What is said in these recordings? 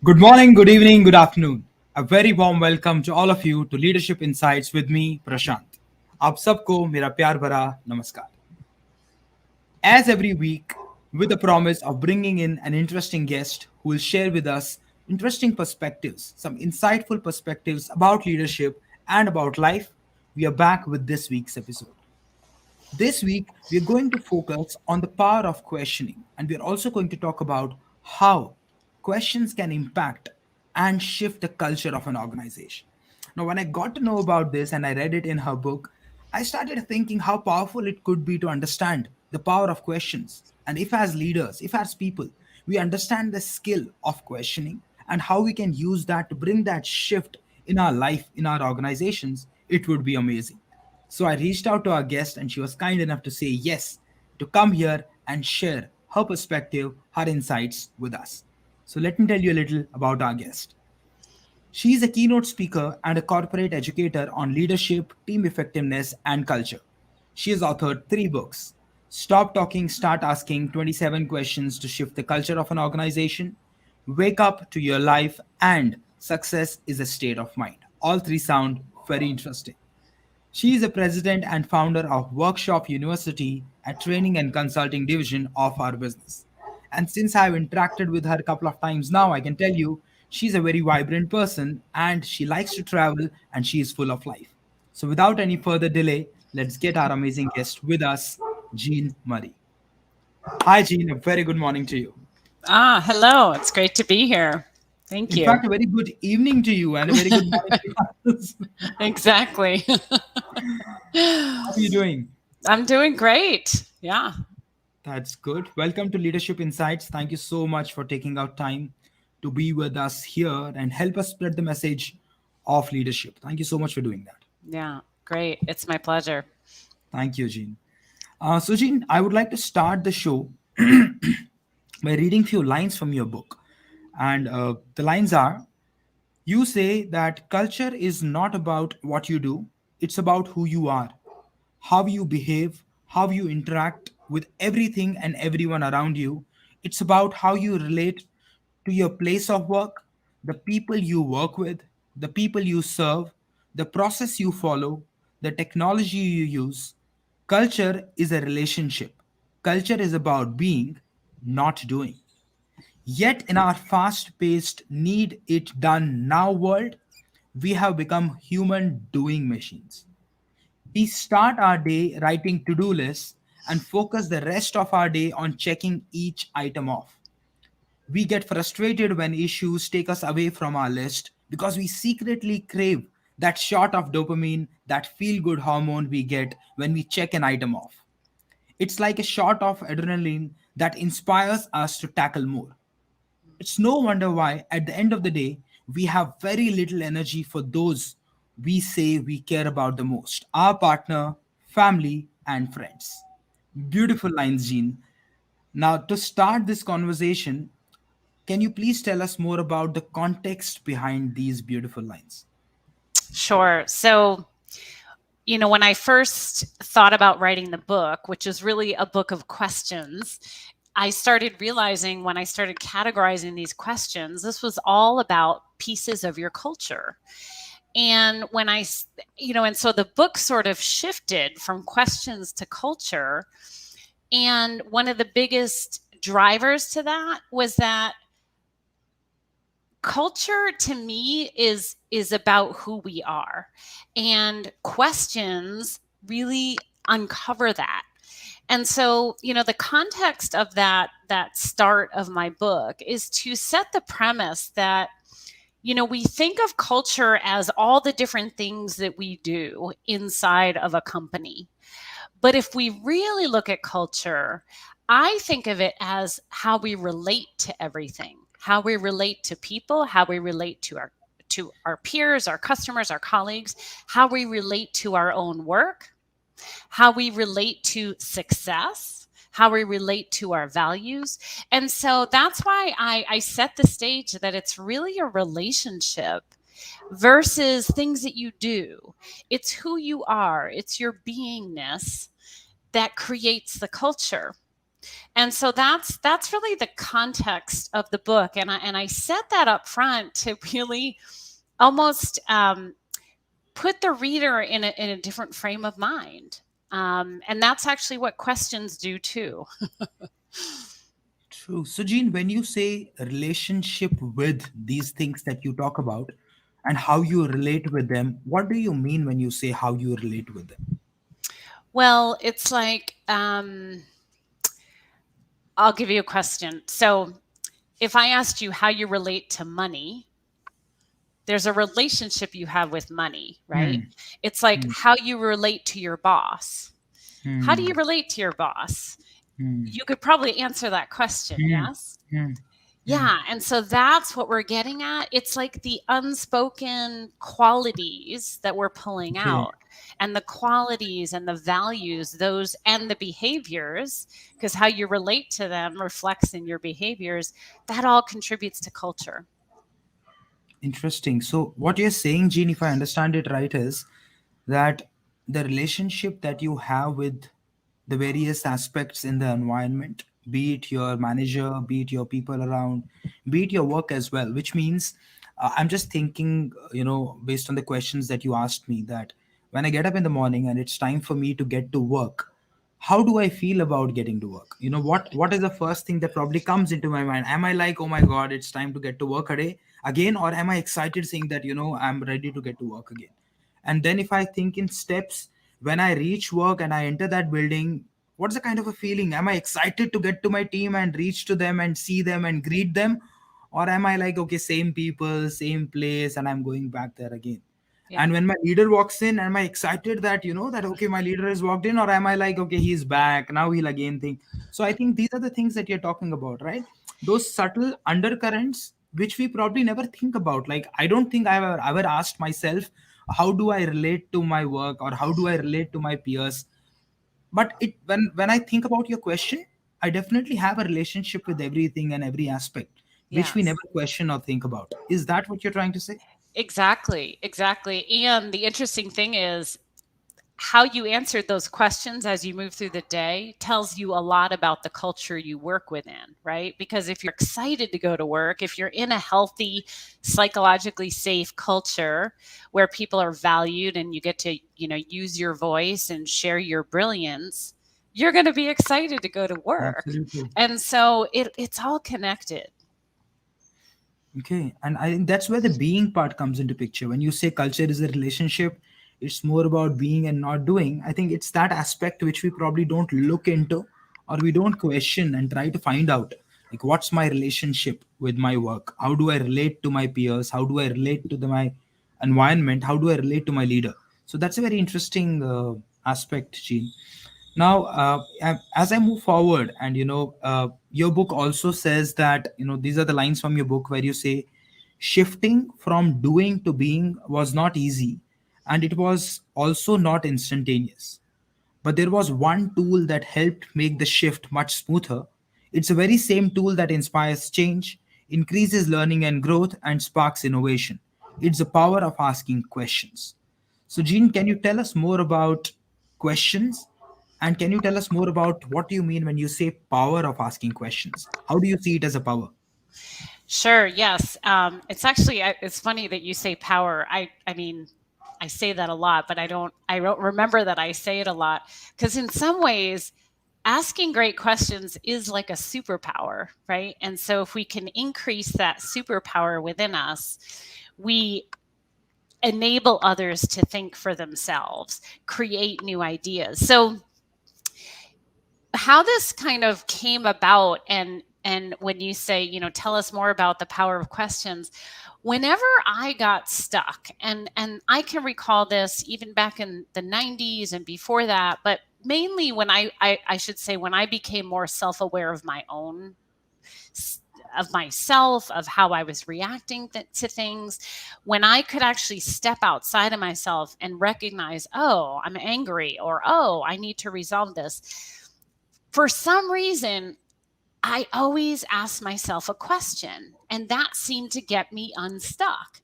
Good morning, good evening, good afternoon. A very warm welcome to all of you to Leadership Insights with me, Prashant. आप सबको मेरा प्यार भरा नमस्कार. As every week, with the promise of bringing in an interesting guest who will share with us interesting perspectives, some insightful perspectives about leadership and about life, we are back with this week's episode. This week, we are going to focus on the power of questioning, and we are also going to talk about how questions can impact and shift the culture of an organization. Now, when I got to know about this and I read it in her book, I started thinking how powerful it could be to understand the power of questions. And if, as leaders, if, as people, we understand the skill of questioning and how we can use that to bring that shift in our life, in our organizations, it would be amazing. So I reached out to our guest, and she was kind enough to say yes to come here and share her perspective, her insights with us. So let me tell you a little about our guest. She is a keynote speaker and a corporate educator on leadership, team effectiveness, and culture. She has authored three books: Stop Talking, Start Asking, 27 Questions to Shift the Culture of an Organization, Wake Up to Your Life, and Success is a State of Mind. All three sound very interesting. She is the president and founder of Workshop University, a training and consulting division of our business. And since I've interacted with her a couple of times now, I can tell you she's a very vibrant person and she likes to travel and she is full of life. So, without any further delay, let's get our amazing guest with us, Jean Murray. Hi, Jean. A very good morning to you. Hello. It's great to be here. Thank In you. fact, a very good evening to you and a very good morning to us. Exactly. How are you doing? I'm doing great. Yeah. That's good. Welcome to Leadership Insights. Thank you so much for taking out time to be with us here and help us spread the message of leadership. Thank you so much for doing that. Yeah. Great. It's my pleasure. Thank you, Jean. So, Jean, I would like to start the show by reading few lines from your book. And the lines are: You say that culture is not about what you do, it's about who you are, how you behave, how you interact with everything and everyone around you. It's about how you relate to your place of work, the people you work with, the people you serve, the process you follow, the technology you use. Culture is a relationship. Culture is about being, not doing. Yet, in our fast paced, need it done now world, we have become human doing machines. We start our day writing to do lists and focus the rest of our day on checking each item off. We get frustrated when issues take us away from our list because we secretly crave that shot of dopamine, that feel good hormone we get when we check an item off. It's like a shot of adrenaline that inspires us to tackle more. It's no wonder why, at the end of the day, we have very little energy for those we say we care about the most: our partner, family, and friends. Beautiful lines, Jean. Now, to start this conversation, can you please tell us more about the context behind these beautiful lines? Sure. When I first thought about writing the book, which is really a book of questions, I started realizing when I started categorizing these questions, this was all about pieces of your culture. And and so the book sort of shifted from questions to culture. And one of the biggest drivers to that was that culture to me is about who we are, and questions really uncover that. And so, the context of that start of my book is to set the premise that we think of culture as all the different things that we do inside of a company. But if we really look at culture, I think of it as how we relate to everything, how we relate to people, how we relate to our peers, our customers, our colleagues, how we relate to our own work, how we relate to success, how we relate to our values. And so that's why I set the stage that it's really a relationship versus things that you do. It's who you are, it's your beingness that creates the culture. And so that's really the context of the book, and I set that up front to really almost put the reader in a different frame of mind. And that's actually what questions do too. True. So, Jean, when you say relationship with these things that you talk about and how you relate with them, what do you mean when you say how you relate with them? Well, it's like I'll give you a question. So if I asked you how you relate to money, there's a relationship you have with money, right? Hmm. It's like Hmm. how you relate to your boss. How do Hmm. you relate to your boss? Hmm. You could probably answer that question, Hmm. yes? Hmm. Hmm. Yeah, and so that's what we're getting at. It's like the unspoken qualities that we're pulling Okay. out, and the qualities and the values, those and the behaviors, because how you relate to them reflects in your behaviors. That all contributes to culture. Interesting. So, what you're saying, Jean, if I understand it right, is that the relationship that you have with the various aspects in the environment, be it your manager, be it your people around, be it your work as well, which means I'm just thinking, based on the questions that you asked me, that when I get up in the morning and it's time for me to get to work, how do I feel about getting to work? What is the first thing that probably comes into my mind? Am I like, oh my god, it's time to get to work again, or am I excited saying that I'm ready to get to work again? And then if I think in steps, when I reach work and I enter that building, what's the kind of a feeling? Am I excited to get to my team and reach to them and see them and greet them, or am I like, okay, same people, same place, and I'm going back there again? Yeah. And when my leader walks in, am I excited that that okay, my leader has walked in, or am I like, okay, he's back now, he'll again think? So I think these are the things that you're talking about, right? Those subtle undercurrents which we probably never think about. Like, I don't think I've ever asked myself, how do I relate to my work, or how do I relate to my peers? But it when I think about your question, I definitely have a relationship with everything and every aspect, which we Yes. never question or think about. Is that what you're trying to say? Exactly. Exactly. And the interesting thing is how you answered those questions as you move through the day tells you a lot about the culture you work within, right? Because if you're excited to go to work, if you're in a healthy, psychologically safe culture where people are valued and you get to, use your voice and share your brilliance, you're going to be excited to go to work. Absolutely. And so it's all connected. Okay, and I think that's where the being part comes into picture. When you say culture is a relationship, it's more about being and not doing. I think it's that aspect which we probably don't look into, or we don't question and try to find out, like, what's my relationship with my work? How do I relate to my peers? How do I relate to my environment? How do I relate to my leader? So that's a very interesting aspect, Gene. Now, as I move forward, and your book also says that, these are the lines from your book where you say, shifting from doing to being was not easy, and it was also not instantaneous. But there was one tool that helped make the shift much smoother. It's a very same tool that inspires change, increases learning and growth, and sparks innovation. It's the power of asking questions. So, Jean, can you tell us more about questions? And can you tell us more about what you mean when you say power of asking questions? How do you see it as a power? Sure. Yes. It's actually it's funny that you say power. I mean, I say that a lot, but I don't remember that I say it a lot because in some ways, asking great questions is like a superpower, right? And so if we can increase that superpower within us, we enable others to think for themselves, create new ideas. So how this kind of came about, and when you say, tell us more about the power of questions, whenever I got stuck, and I can recall this even back in the 90s and before that, but mainly when I should say when I became more self-aware of my own of myself, of how I was reacting to things, when I could actually step outside of myself and recognize, oh, I'm angry, or oh, I need to resolve this, for some reason, I always ask myself a question, and that seemed to get me unstuck.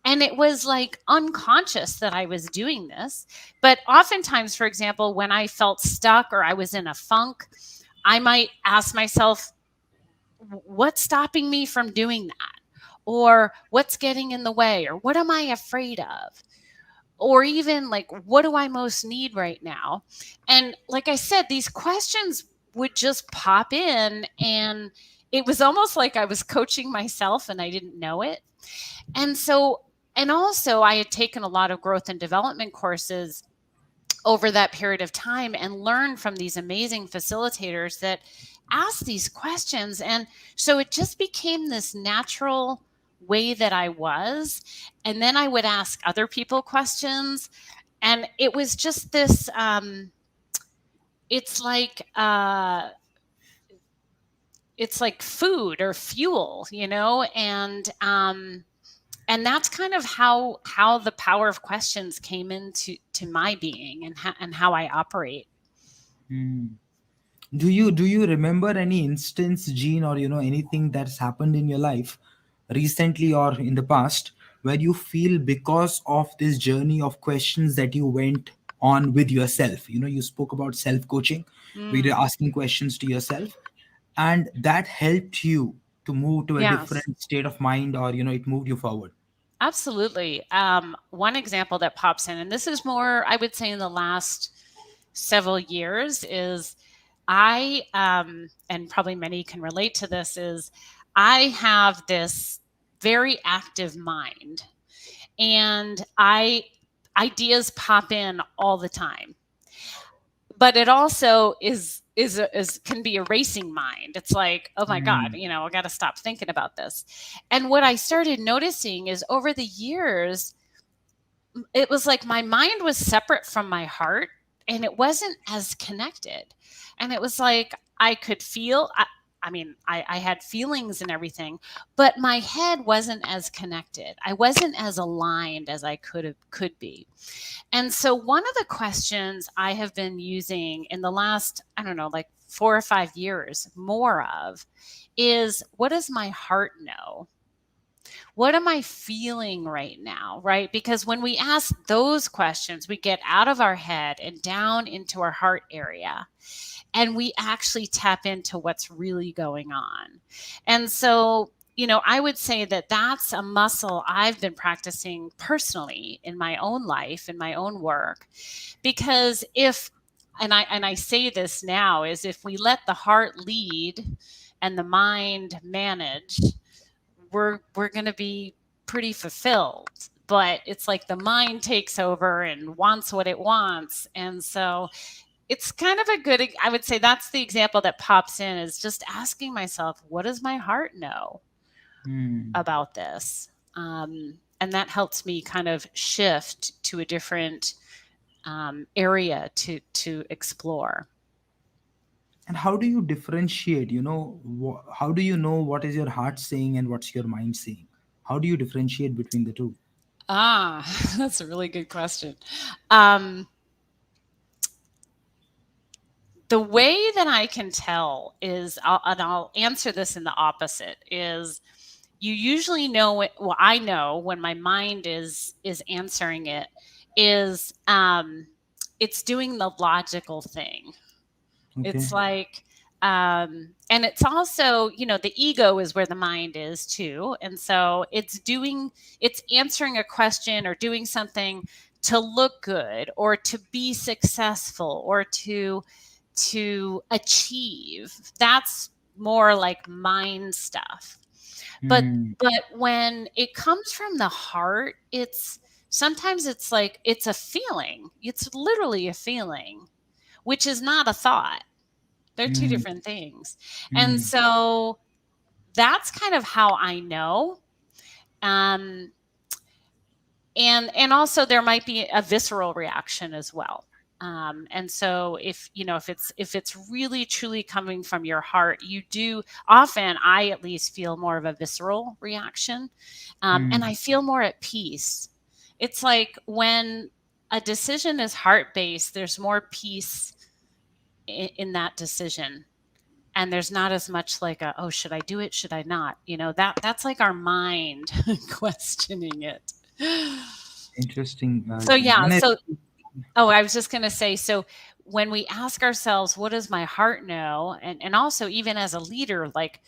And it was like unconscious that I was doing this. But oftentimes, for example, when I felt stuck or I was in a funk, I might ask myself, what's stopping me from doing that? Or what's getting in the way? Or what am I afraid of? Or even like, what do I most need right now? And like I said, these questions would just pop in, and it was almost like I was coaching myself and I didn't know it. And so, and also, I had taken a lot of growth and development courses over that period of time and learned from these amazing facilitators that ask these questions. And so it just became this natural way that I was. And then I would ask other people questions. And it was just this, it's like, it's like food or fuel, and that's kind of how the power of questions came into my being, and how I operate. Hmm. Do you remember any instance, Gene, or anything that's happened in your life recently or in the past, where you feel because of this journey of questions that you went on with yourself? You spoke about self coaching, where you're Mm, asking questions to yourself, and that helped you to move to a yes, different state of mind, or it moved you forward. absolutely. One example that pops in, and this is more, I would say, in the last several years, is and probably many can relate to this, is I have this very active mind, and ideas pop in all the time. But it also is can be a racing mind. It's like, oh my god, Hmm. I got to stop thinking about this. And what I started noticing is, over the years, it was like my mind was separate from my heart, and it wasn't as connected. And it was like I could feel, I mean, I had feelings and everything, but my head wasn't as connected. I wasn't as aligned as I could be. And so, one of the questions I have been using in the last, I don't know, like 4 or 5 years, more of, is, what does my heart know? What am I feeling right now? Right? Because when we ask those questions, we get out of our head and down into our heart area, and we actually tap into what's really going on. And so, I would say that that's a muscle I've been practicing personally in my own life, in my own work, because if, and I say this now, is if we let the heart lead and the mind manage, we're going to be pretty fulfilled. But it's like the mind takes over and wants what it wants. And so it's kind of a good, I would say that's the example that pops in, is just asking myself, what does my heart know Hmm. about this? And that helps me kind of shift to a different area to explore. And how do you differentiate? How do you know what is your heart saying and what's your mind saying? How do you differentiate between the two? Ah, that's a really good question. Um, the way that I can tell is, and I'll answer this in the opposite, is you usually know it. Well, I know when my mind is answering it, is it's doing the logical thing. Okay. It's like, and it's also, the ego is where the mind is too. And so it's answering a question or doing something to look good or to be successful or to achieve. That's more like mind stuff. But Hmm. but when it comes from the heart, it's sometimes it's like it's a feeling. It's literally a feeling, which is not a thought. They're two Hmm. different things. And Hmm. so that's kind of how I know. Um, and also there might be a visceral reaction as well. And so if it's really truly coming from your heart, you do often, I at least feel more of a visceral reaction, and Hmm. I feel more at peace. It's like when a decision is heart based, there's more peace in that decision, and there's not as much like a, oh, should I do it, should I not, that's like our mind questioning it. Interesting, So Jean. yeah, When I so, oh, I was just going to say, so when we ask ourselves, what does my heart know? And also, even as a leader, like,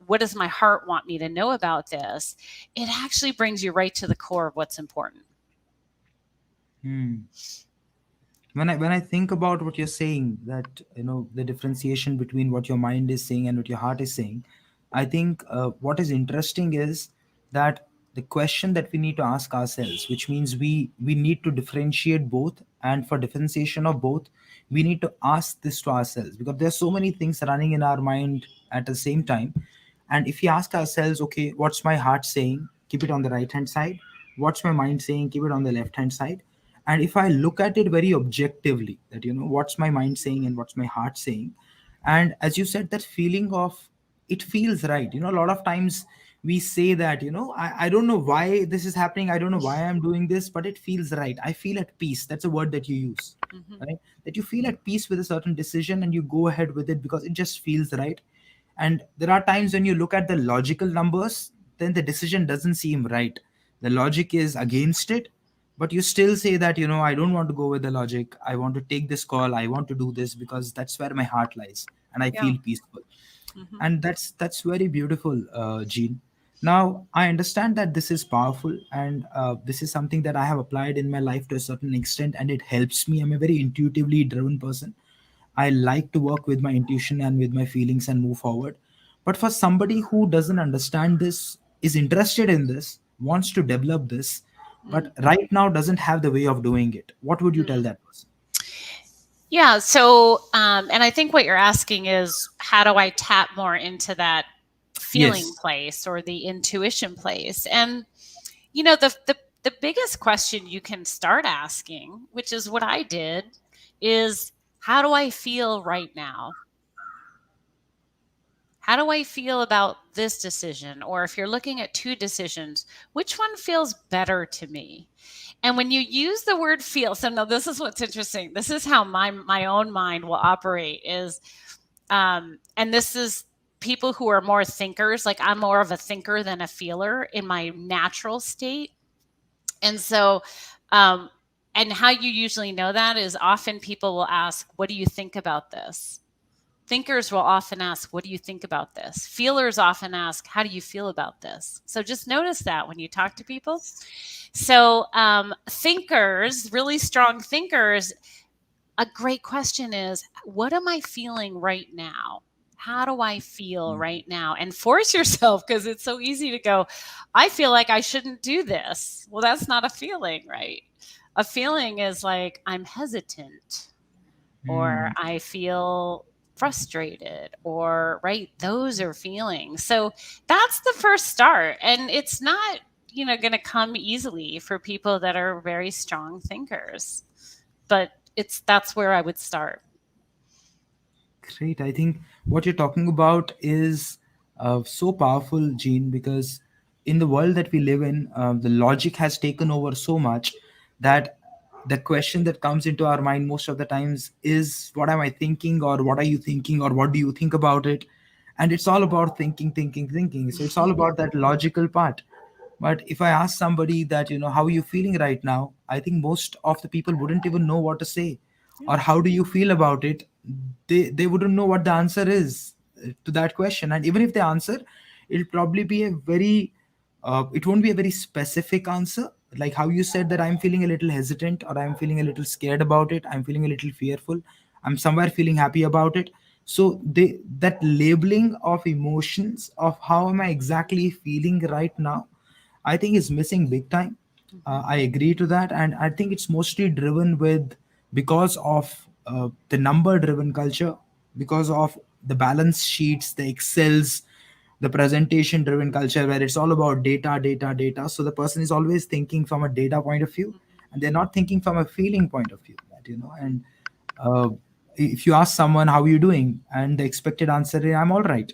what does my heart want me to know about this? It actually brings you right to the core of what's important. Hmm. When I think about what you're saying, that the differentiation between what your mind is saying and what your heart is saying, I think what is interesting is that the question that we need to ask ourselves, which means we need to differentiate both, and for differentiation of both, we need to ask this to ourselves, because there are so many things running in our mind at the same time. And if we ask ourselves, okay, what's my heart saying, keep it on the right hand side, what's my mind saying, keep it on the left hand side. And if I look at it very objectively, that what's my mind saying and what's my heart saying, and as you said, that feeling of it feels right. A lot of times we say that, I don't know why this is happening, I don't know why I'm doing this, but it feels right, I feel at peace. That's a word that you use, Mm-hmm. right? That you feel at peace with a certain decision and you go ahead with it because it just feels right. And there are times when you look at the logical numbers, then the decision doesn't seem right, the logic is against it, but you still say that, I don't want to go with the logic, I want to take this call, I want to do this because that's where my heart lies and I Yeah. feel peaceful. Mm-hmm. And that's very beautiful, Jean. Now I understand that this is powerful, and this is something that I have applied in my life to a certain extent, and it helps me. I'm a very intuitively driven person. I like to work with my intuition and with my feelings and move forward. But for somebody who doesn't understand this, is interested in this, wants to develop this, but right now doesn't have the way of doing it, what would you tell Mm-hmm. that person? Yeah. So, and I think what you're asking is, how do I tap more into that feeling Yes. place or the intuition place? And the biggest question you can start asking, which is what I did, is, how do I feel right now? How do I feel about this decision? Or if you're looking at two decisions, which one feels better to me? And when you use the word feel, so no, this is what's interesting. This is how my own mind will operate is, and this is people who are more thinkers. Like, I'm more of a thinker than a feeler in my natural state. And so, um, and how you usually know that is, often people will ask, what do you think about this? Thinkers will often ask, what do you think about this? Feelers often ask, how do you feel about this? So just notice that when you talk to people. So, thinkers, really strong thinkers, a great question is, what am I feeling right now? How do I feel right now? And force yourself, because it's so easy to go, I feel like I shouldn't do this. Well, that's not a feeling, right? A feeling is like, I'm hesitant, or Hmm. I feel frustrated, or, right, those are feelings. So that's the first start. And it's not, going to come easily for people that are very strong thinkers, but that's where I would start. Great. I think what you're talking about is so powerful, Gene, because in the world that we live in, the logic has taken over so much that the question that comes into our mind most of the times is, what am I thinking, or what are you thinking, or what do you think about it? And it's all about thinking, thinking, thinking. So it's all about that logical part. But if I ask somebody that, how are you feeling right now, I think most of the people wouldn't even know what to say. Yeah. Or how do you feel about it? They wouldn't know what the answer is to that question. And even if they answer, it'll probably be a very it won't be a very specific answer. Like how you said that I'm feeling a little hesitant, or I'm feeling a little scared about it, I'm feeling a little fearful, I'm somewhere feeling happy about it. So that labeling of emotions of how am I exactly feeling right now, I think is missing big time. Mhm. I agree to that, and I think it's mostly driven with because of the number-driven culture, because of the balance sheets, the Excels, the presentation-driven culture, where it's all about data, data, data. So the person is always thinking from a data point of view, and they're not thinking from a feeling point of view. And uh, if you ask someone how are you doing, and the expected answer is I'm all right.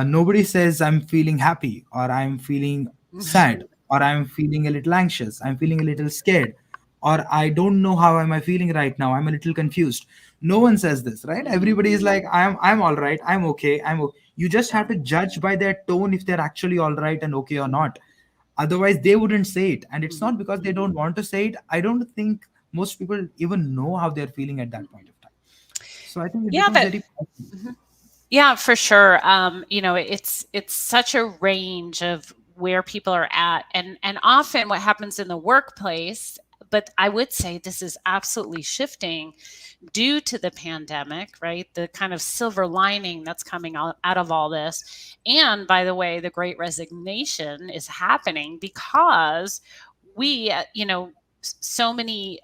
Nobody says I'm feeling happy, or I'm feeling sad, or I'm feeling a little anxious, I'm feeling a little scared, or I don't know how am I feeling right now, I'm a little confused. No one says this, right? Mhm. Everybody is like, I'm all right, I'm okay, you just Yeah. have to judge by their tone if they're actually all right and okay or not. Otherwise they wouldn't say it, and it's Mhm. not because they don't want to say it. I don't think most people even know how they're feeling at that point of time. So I think it Yeah, becomes but very powerful. mhm. Yeah, for sure. It's such a range of where people are at, and often what happens in the workplace. But I would say this is absolutely shifting due to the pandemic, right? The kind of silver lining that's coming out of all this. And by the way, the great resignation is happening because so many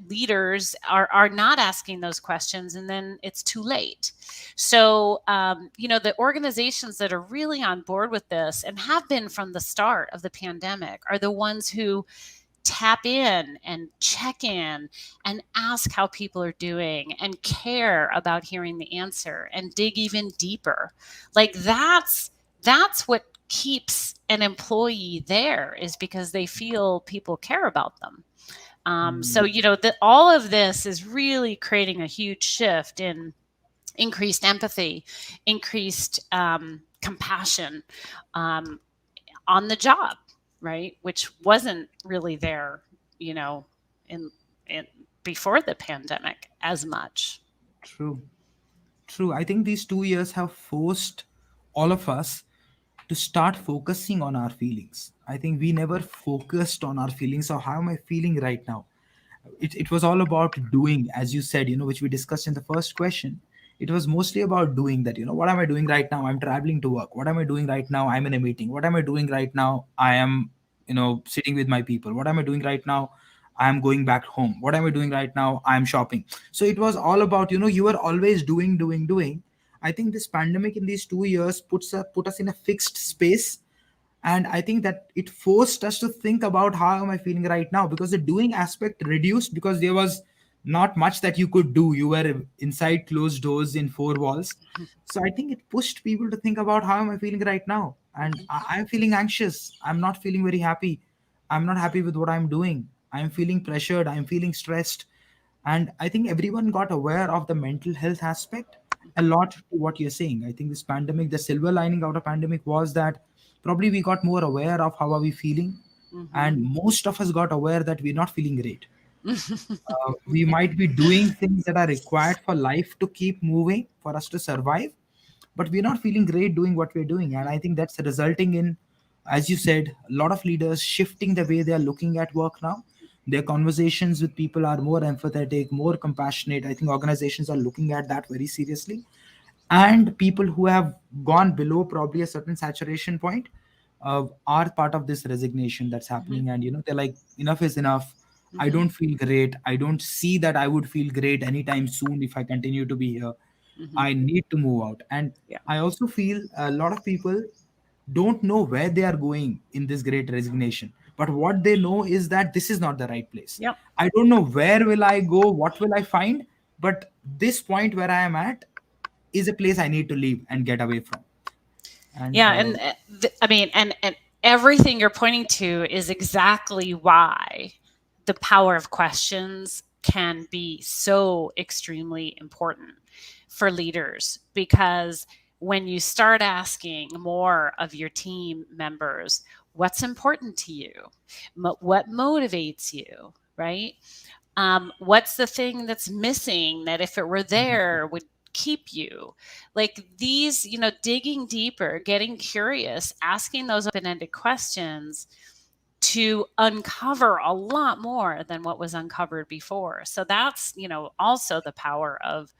leaders are not asking those questions, and then it's too late. So the organizations that are really on board with this and have been from the start of the pandemic are the ones who tap in and check in and ask how people are doing and care about hearing the answer and dig even deeper. Like that's what keeps an employee there, is because they feel people care about them. So Hmm. all of this is really creating a huge shift in increased empathy, increased compassion, um, on the job, right? Which wasn't really there, you know, in in before the pandemic as much. True. True. I think these 2 years have forced all of us to start focusing on our feelings. I think we never focused on our feelings. So, how am I feeling right now? It was all about doing, as you said, which we discussed in the first question. It was mostly about doing that. What am I doing right now? I'm traveling to work. What am I doing right now? I'm in a meeting. What am I doing right now? I am, sitting with my people. What am I doing right now? I'm going back home. What am I doing right now? I'm shopping. So it was all about, you were always doing, doing, doing. I think this pandemic in these 2 years put us in a fixed space, and I think that it forced us to think about how am I feeling right now, because the doing aspect reduced because there was not much that you could do. You were inside closed doors in four walls. So I think it pushed people to think about how am I feeling right now, and I'm feeling anxious, I'm not feeling very happy, I'm not happy with what I'm doing, I'm feeling pressured, I'm feeling stressed. And I think everyone got aware of the mental health aspect a lot. To what you're saying, I think this pandemic, the silver lining out of pandemic was that probably we got more aware of how are we feeling, Hmm. and most of us got aware that we're not feeling great. We might be doing things that are required for life to keep moving for us to survive, but we're not feeling great doing what we're doing. And I think that's resulting in, as you said, a lot of leaders shifting the way they are looking at work now. Their conversations with people are more empathetic, more compassionate. I think organizations are looking at that very seriously. And people who have gone below probably a certain saturation point are part of this resignation that's Hmm. happening. And they're like, enough is enough. I Hmm. don't feel great. I don't see that I would feel great anytime soon if I continue to be here. Hmm. I need to move out. And Yeah. I also feel a lot of people don't know where they are going in this great resignation. But what they know is that this is not the right place. Yep. I don't know where will I go, what will I find, but this point where I am at is a place I need to leave and get away from. And Yeah, and I mean, and everything you're pointing to is exactly why the power of questions can be so extremely important for leaders, because when you start asking more of your team members, what's important to you, what motivates you, right? What's the thing that's missing that if it were there would keep you? Like these, digging deeper, getting curious, asking those open-ended questions to uncover a lot more than what was uncovered before. So that's, also the power of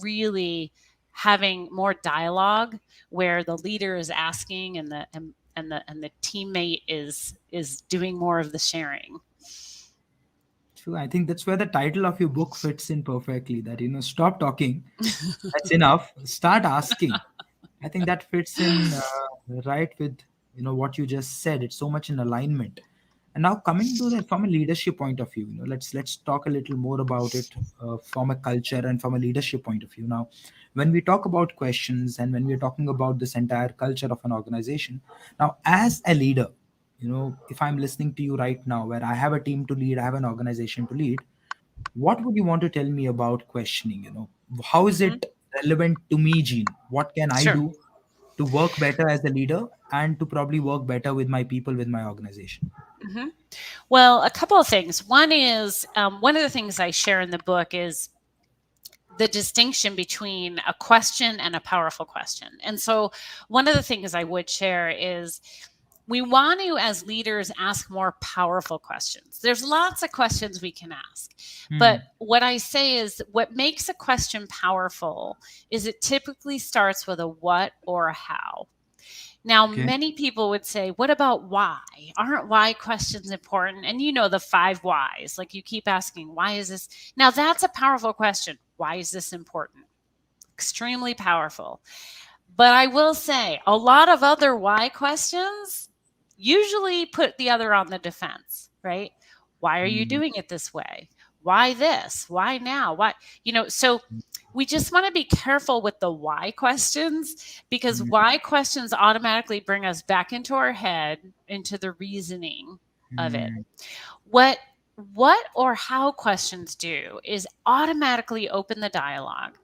really having more dialogue, where the leader is asking and the teammate is doing more of the sharing. true, I think that's where the title of your book fits in perfectly. That stop talking, that's enough. Start asking. I think that fits in right with what you just said. It's so much in alignment. And now coming to the from a leadership point of view, let's talk a little more about it from a culture and from a leadership point of view. Now, when we talk about questions and when we're talking about this entire culture of an organization, now as a leader, if I'm listening to you right now, where I have a team to lead, I have an organization to lead, what would you want to tell me about questioning? How is Hmm. it relevant to me, Gene? What can I Sure. do to work better as a leader and to probably work better with my people, with my organization? Hmm. Well, a couple of things. One is one of the things I share in the book is the distinction between a question and a powerful question. And so, one of the things I would share is we want to, as leaders, ask more powerful questions. There's lots of questions we can ask. But Hmm. what I say is what makes a question powerful is it typically starts with a what or a how. Now, Okay. many people would say, what about why? Aren't why questions important? And you know, the five whys, like you keep asking, why is this? Now, that's a powerful question. Why is this important? Extremely powerful. But I will say, a lot of other why questions usually put the other on the defense, right? Why are you Hmm. doing it this way? Why this? Why now? Why? So we just want to be careful with the why questions because Hmm. why questions automatically bring us back into our head, into the reasoning of it. Hmm. What what or how questions do is automatically open the dialogue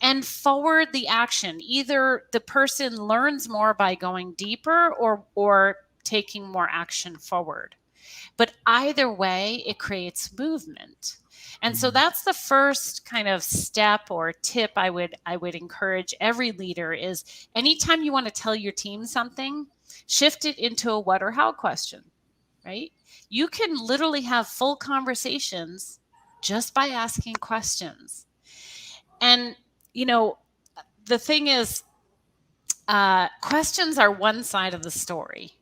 and forward the action. Either the person learns more by going deeper or taking more action forward. But either way, it creates movement. And so Hmm. that's the first kind of step or tip I would encourage every leader is anytime you want to tell your team something, shift it into a what or how question, right? You can literally have full conversations just by asking questions. And you know, the thing is, questions are one side of the story.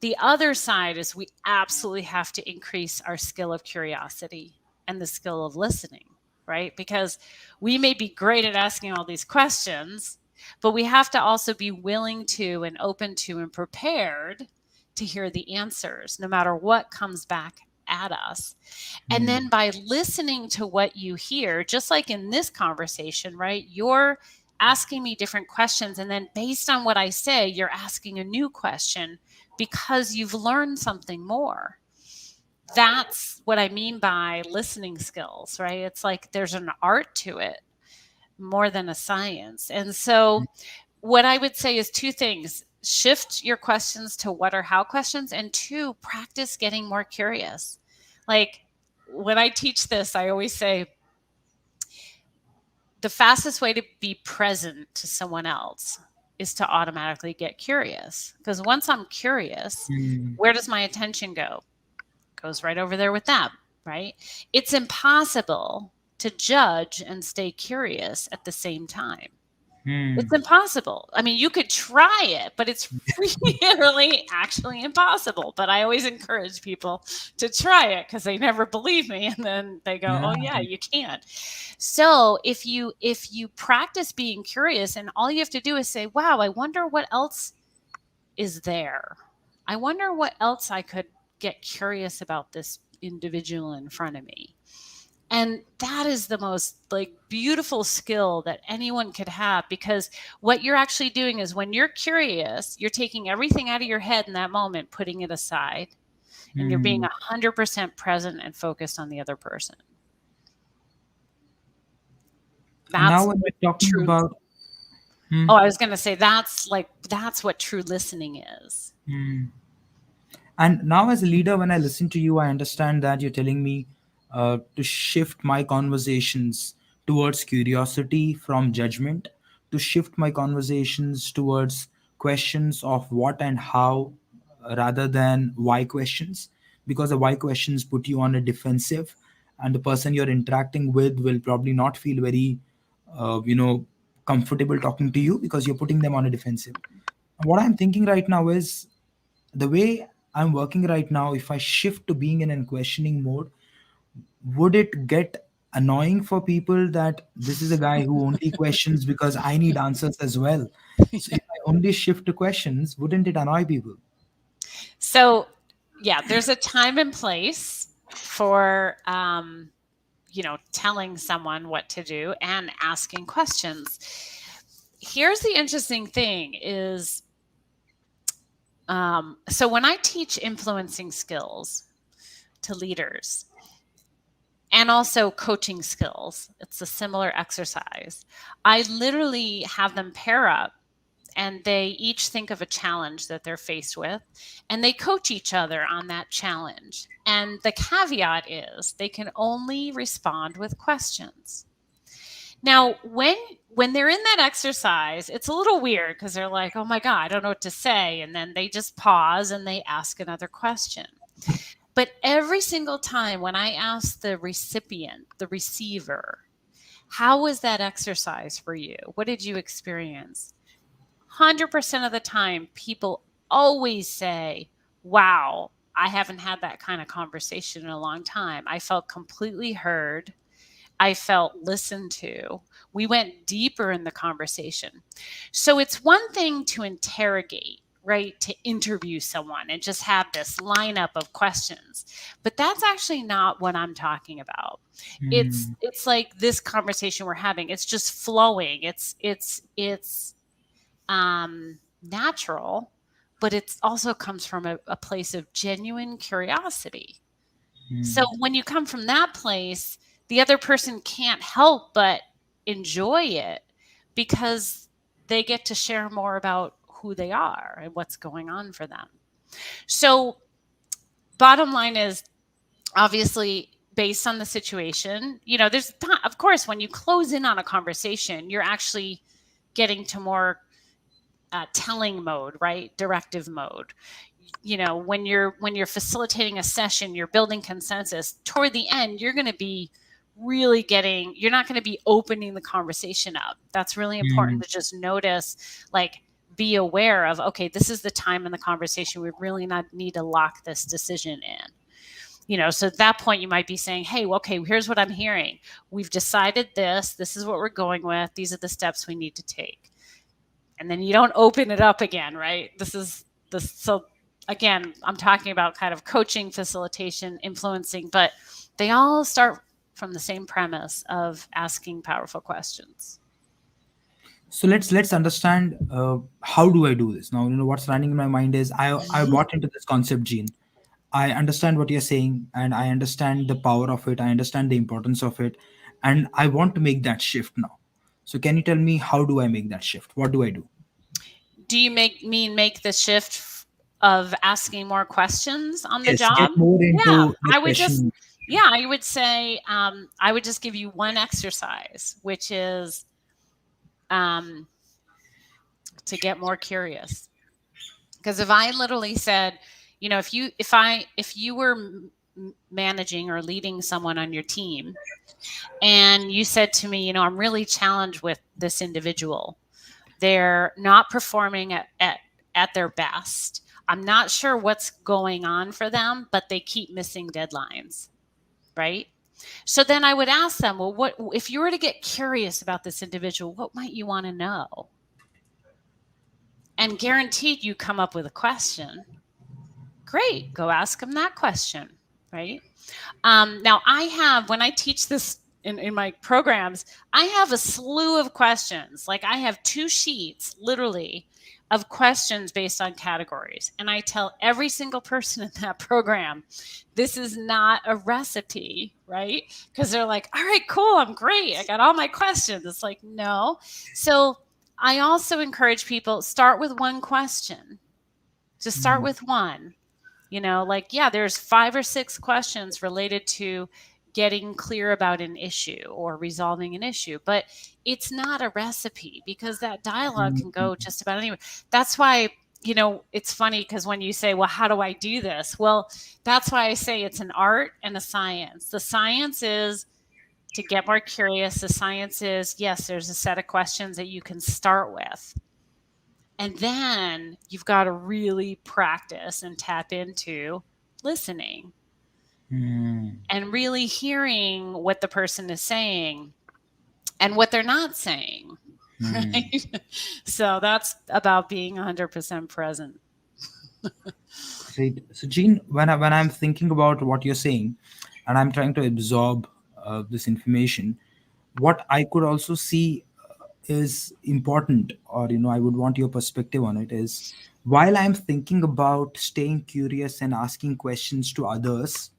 The other side is we absolutely have to increase our skill of curiosity and the skill of listening, right? Because we may be great at asking all these questions, but we have to also be willing to and open to and prepared to hear the answers, no matter what comes back at us. And Hmm. then by listening to what you hear, just like in this conversation, right? You're asking me different questions. And then based on what I say, you're asking a new question because you've learned something more. That's what I mean by listening skills, right? It's like there's an art to it more than a science. And so, what I would say is two things: shift your questions to what or how questions, and two, practice getting more curious. Like when I teach this, I always say the fastest way to be present to someone else is to automatically get curious. Because once I'm curious, Hmm. where does my attention go? It goes right over there with them, right? It's impossible to judge and stay curious at the same time. It's Hmm. impossible. I mean, you could try it, but it's really actually impossible. But I always encourage people to try it because they never believe me, and then they go, "Oh yeah, Yeah. you can't." So if you practice being curious, and all you have to do is say, "Wow, I wonder what else is there. I wonder what else I could get curious about this individual in front of me." And that is the most like beautiful skill that anyone could have, because what you're actually doing is when you're curious, you're taking everything out of your head in that moment, putting it aside, and you're being Hmm. 100% present and focused on the other person. And now That's when what we're talking true about, hmm, Oh, I was going to say that's what true listening is. hmm. And now, as a leader, when I listen to you, I understand that you're telling me to shift my conversations towards curiosity from judgment, to shift my conversations towards questions of what and how rather than why questions, because the why questions put you on a defensive, and the person you're interacting with will probably not feel very, uh, you know, comfortable talking to you because you're putting them on a defensive. And what I'm thinking right now is the way I'm working right now, if I shift to being in a questioning mode, would it get annoying for people that this is a guy who only questions because I need answers as well? So if I only shift to questions, wouldn't it annoy people? So, yeah, there's a time and place for telling someone what to do and asking questions. Here's the interesting thing is, so when I teach influencing skills to leaders and also coaching skills, it's a similar exercise. I literally have them pair up and they each think of a challenge that they're faced with and they coach each other on that challenge. And the caveat is they can only respond with questions. Now, when they're in that exercise, it's a little weird because they're like, "Oh my god, I don't know what to say," and then they just pause and they ask another question. But every single time when I ask the recipient, the receiver, how was that exercise for you? What did you experience? 100% of the time, people always say, wow, I haven't had that kind of conversation in a long time. I felt completely heard. I felt listened to. We went deeper in the conversation. So it's one thing to interrogate, right? To interview someone and just have this lineup of questions. But that's actually not what I'm talking about. Hmm. It's like this conversation we're having. It's just flowing. It's natural, but it also comes from a place of genuine curiosity. So Hmm. when you come from that place, the other person can't help but enjoy it because they get to share more about who they are and what's going on for them. So, bottom line is obviously based on the situation, of course, when you close in on a conversation, you're actually getting to more telling mode, right? Directive mode. When you're facilitating a session, you're building consensus. Toward the end, you're going to be really getting. You're not going to be opening the conversation up. That's really important Hmm. to just notice, like. Be aware of, okay, this is the time in the conversation we really not need to lock this decision in. So at that point you might be saying, hey, well, okay, here's what I'm hearing. We've decided this is what we're going with, these are the steps we need to take, and then you don't open it up again, right? This is the so again, I'm talking about kind of coaching, facilitation, influencing, but they all start from the same premise of asking powerful questions. So let's understand how do I do this now. What's running in my mind is I bought into this concept, Gene. I understand what you're saying, and I understand the power of it. I understand the importance of it, and I want to make that shift now. So can you tell me how do I make that shift? What do I do? Do you make the shift of asking more questions on the Yes, job? get more Yeah, into the I would just question. yeah, I would say I would just give you one exercise, which is um, to get more curious. Because if I literally said, if you were managing or leading someone on your team, and you said to me, I'm really challenged with this individual. They're not performing at their best. I'm not sure what's going on for them, but they keep missing deadlines, right? So then I would ask them, well, what if you were to get curious about this individual, what might you want to know? And guaranteed you come up with a question. Great, go ask them that question, right? Now, when I teach this in my programs, I have a slew of questions. Like I have 2 sheets, literally, of questions based on categories. And I tell every single person in that program, this is not a recipe, right? Because they're like, all right, cool, I'm great. I got all my questions. It's like, no. So I also encourage people start with one question. Just start Mm, with one. Like, yeah, there's 5 or 6 questions related to getting clear about an issue or resolving an issue, but it's not a recipe because that dialogue can mm, go just about anywhere. That's why, it's funny because when you say, well, how do I do this? Well, that's why I say it's an art and a science. The science is to get more curious. The science is, yes, there's a set of questions that you can start with. And then you've got to really practice and tap into listening mm, and really hearing what the person is saying and what they're not saying. mm. Right. So that's about being 100% present. Great. So, Gene, when I'm thinking about what you're saying, and I'm trying to absorb this information, what I could also see is important, or I would want your perspective on it. Is while I'm thinking about staying curious and asking questions to others,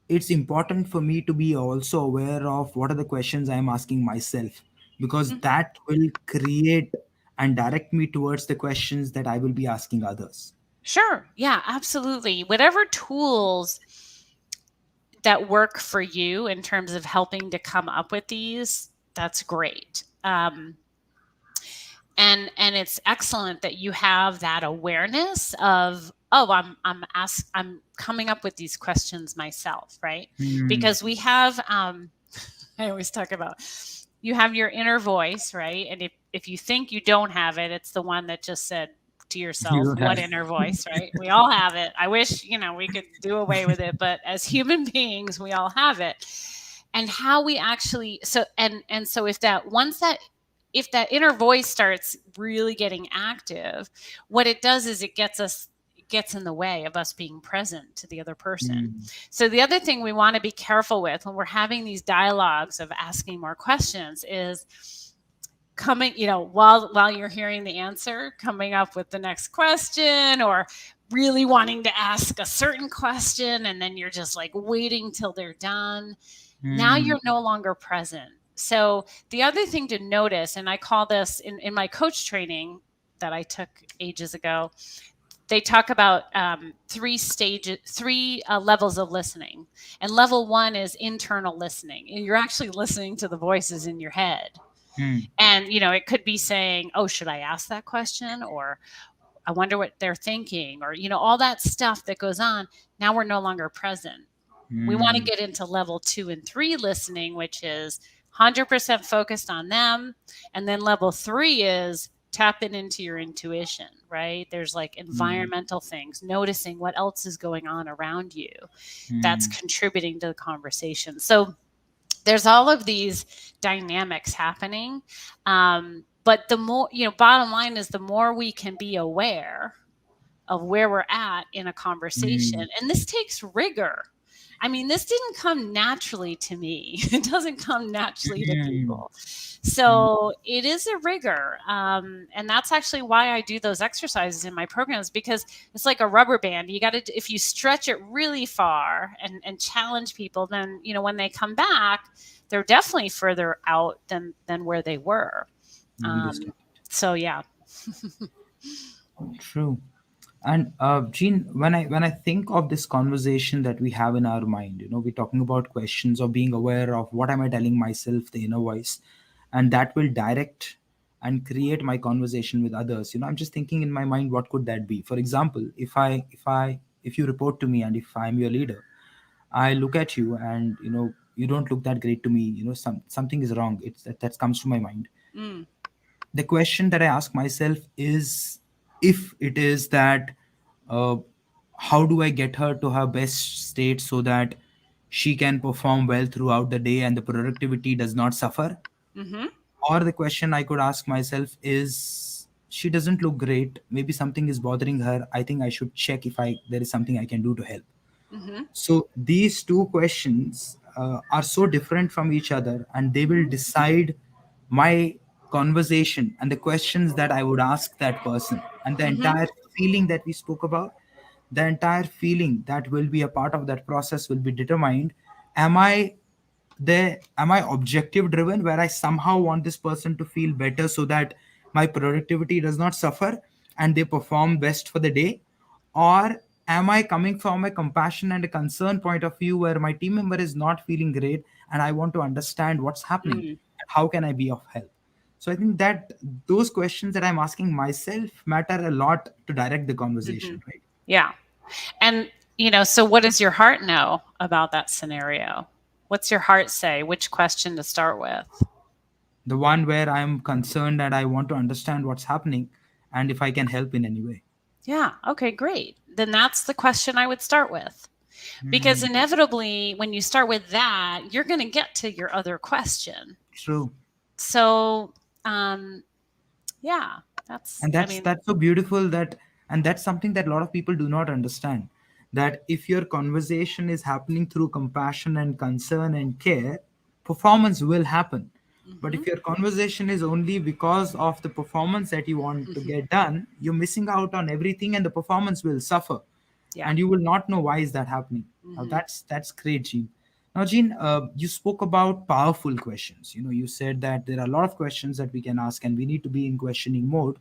it's important for me to be also aware of what are the questions I'm asking myself, because Mhm. that will create and direct me towards the questions that I will be asking others. Sure. Yeah, absolutely. Whatever tools that work for you in terms of helping to come up with these, That's great. And it's excellent that you have that awareness of, oh, I'm coming up with these questions myself, right? Hmm. Because we have I always talk about, you have your inner voice, right? And if you think you don't have it, it's the one that just said to yourself, You what have. inner voice, right? We all have it. I wish, we could do away with it, but as human beings, we all have it. And how we actually, so if that once that if that inner voice starts really getting active, what it does is it gets in the way of us being present to the other person. Hmm. So the other thing we want to be careful with when we're having these dialogues of asking more questions is coming, while you're hearing the answer, coming up with the next question, or really wanting to ask a certain question, and then you're just like waiting till they're done. Now Hmm. you're no longer present. So the other thing to notice, and I call this in my coach training that I took ages ago, they talk about three levels of listening. And level one is internal listening. And you're actually listening to the voices in your head. Hmm. And, it could be saying, oh, should I ask that question? Or I wonder what they're thinking, or, all that stuff that goes on. Now we're no longer present. We want to Hmm. get into level 2 and 3 listening, which is 100% focused on them. And then level 3 is tapping into your intuition, right? There's like Hmm. environmental things, noticing what else is going on around you that's Hmm. contributing to the conversation. So there's all of these dynamics happening. But the more, bottom line is the more we can be aware of where we're at in a conversation. Hmm. And this takes rigor. I mean, this didn't come naturally to me. It doesn't come naturally to Hmm. people. So it is a rigor. And that's actually why I do those exercises in my programs, because it's like a rubber band. You got to, if you stretch it really far and challenge people, then, when they come back, they're definitely further out than where they were. I Um, understand. so yeah. True. And Jean, when I think of this conversation that we have in our mind, we're talking about questions of being aware of what am I telling myself, the inner voice, and that will direct and create my conversation with others. I'm just thinking in my mind, what could that be? For example, if you report to me and if I'm your leader, I look at you and you don't look that great to me. Something is wrong. It's that comes to my mind. Mm, The question that I ask myself is, if it is that, uh, how do I get her to her best state so that she can perform well throughout the day and the productivity does not suffer? mm-hmm, Or the question I could ask myself is, she doesn't look great, maybe something is bothering her, I think I should check if I there is something I can do to help. mm-hmm, So these two questions are so different from each other, and they will mm-hmm, decide my conversation and the questions that I would ask that person, and the mm-hmm, entire feeling that we spoke about. The entire feeling that will be a part of that process will be determined. Am I am I objective driven, where I somehow want this person to feel better so that my productivity does not suffer and they perform best for the day? Or am I coming from a compassion and a concern point of view, where my team member is not feeling great and I want to understand what's happening mm, and how can I be of help? So I think that those questions that I'm asking myself matter a lot to direct the mm-hmm. conversation, right? Yeah. And, so what does your heart know about that scenario? What's your heart say? Which question to start with? The one where I'm concerned and I want to understand what's happening and if I can help in any way. Yeah. Okay, great. Then that's the question I would start with. Because Hmm. inevitably, when you start with that, you're going to get to your other question. True. So, um, yeah, And I that's mean, that's so beautiful, that and that's something that a lot of people do not understand, that if your conversation is happening through compassion and concern and care, performance will happen. But hmm if your conversation is only because of the performance that you want to hmm get done, you're missing out on everything and the performance will suffer, yeah. and you will not know why is that happening. Now hmm that's great, Gene. Now, Gene, you spoke about powerful questions. You said that there are a lot of questions that we can ask and we need to be in questioning mode.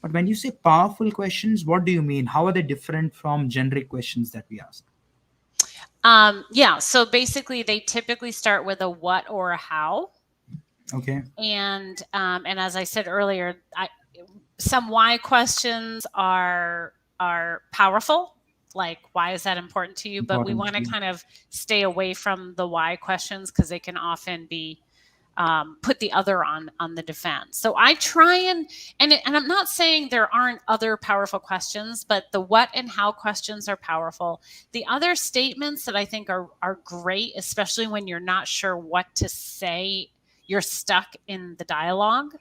But when you say powerful questions, what do you mean? How are they different from generic questions that we ask? Yeah. So basically, they typically start with a what or a how. Okay. And as I said earlier, some why questions are powerful. Like, why is that important to you? But we Important want to to you. kind of stay away from the why questions because they can often be put the other on the defense. So I try and I'm not saying there aren't other powerful questions, but the what and how questions are powerful. The other statements that I think are great, especially when you're not sure what to say, you're stuck in the dialogue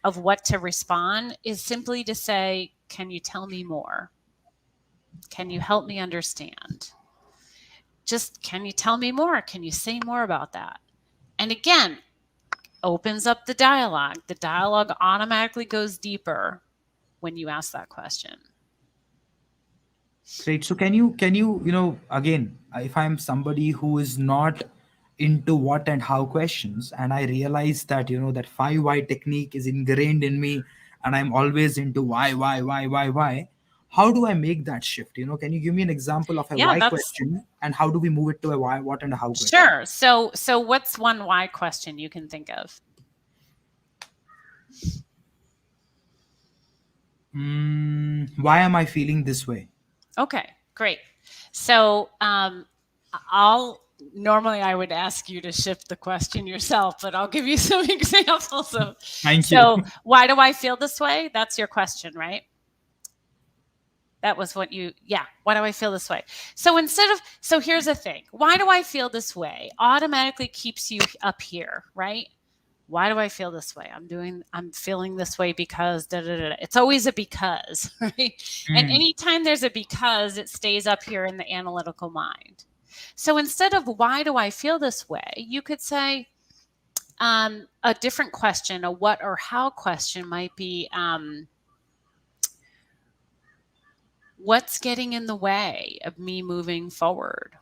of what to respond, is simply to say, "Can you tell me more? Can you help me understand? Just can you tell me more? Can you say more about that?" And again, opens up the dialogue. The dialogue automatically goes deeper when you ask that question. Great. So can you again, if I'm somebody who is not into what and how questions, and I realize that that five why technique is ingrained in me, and I'm always into why, how do I make that shift? Can you give me an example of a Yeah, why that's question, and how do we move it to a why, what, and a how question? sure. So what's one why question you can think of? Why am I feeling this way? Okay, great. So I'll normally I would ask you to shift the question yourself, but I'll give you some examples of. Thank you. So why do I feel this way? That's your question, right? That was what you, yeah. Why do I feel this way? So here's the thing. Why do I feel this way? Automatically keeps you up here, right? Why do I feel this way? I'm feeling this way because da, da, da, da. It's always a because, right? And Hmm. anytime there's a because, it stays up here in the analytical mind. So instead of why do I feel this way, you could say a different question, a what or how question might be, what's getting in the way of me moving forward?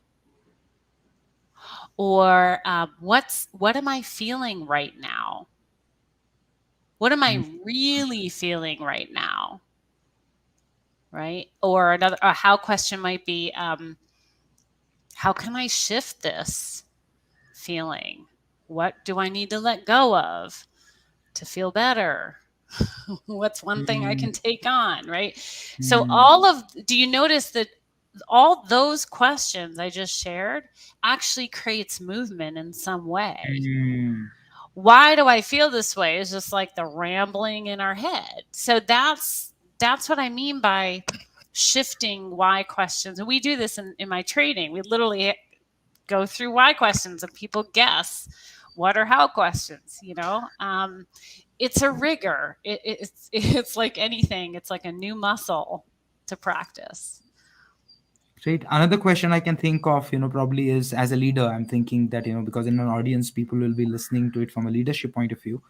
Or what am I feeling right now? What am I really feeling right now? Right? Or another a how question might be, how can I shift this feeling? What do I need to let go of to feel better? What's one thing I Hmm. can take on, right? So Hmm. do you notice that all those questions I just shared actually creates movement in some way? Hmm. Why do I feel this way is just like the rambling in our head. So that's what I mean by shifting why questions. And we do this in my training. We literally go through why questions and people guess what or how questions, it's a rigor. It's like anything. It's like a new muscle to practice. Great. Another question I can think of, probably is as a leader, I'm thinking that, because in an audience, people will be listening to it from a leadership point of view,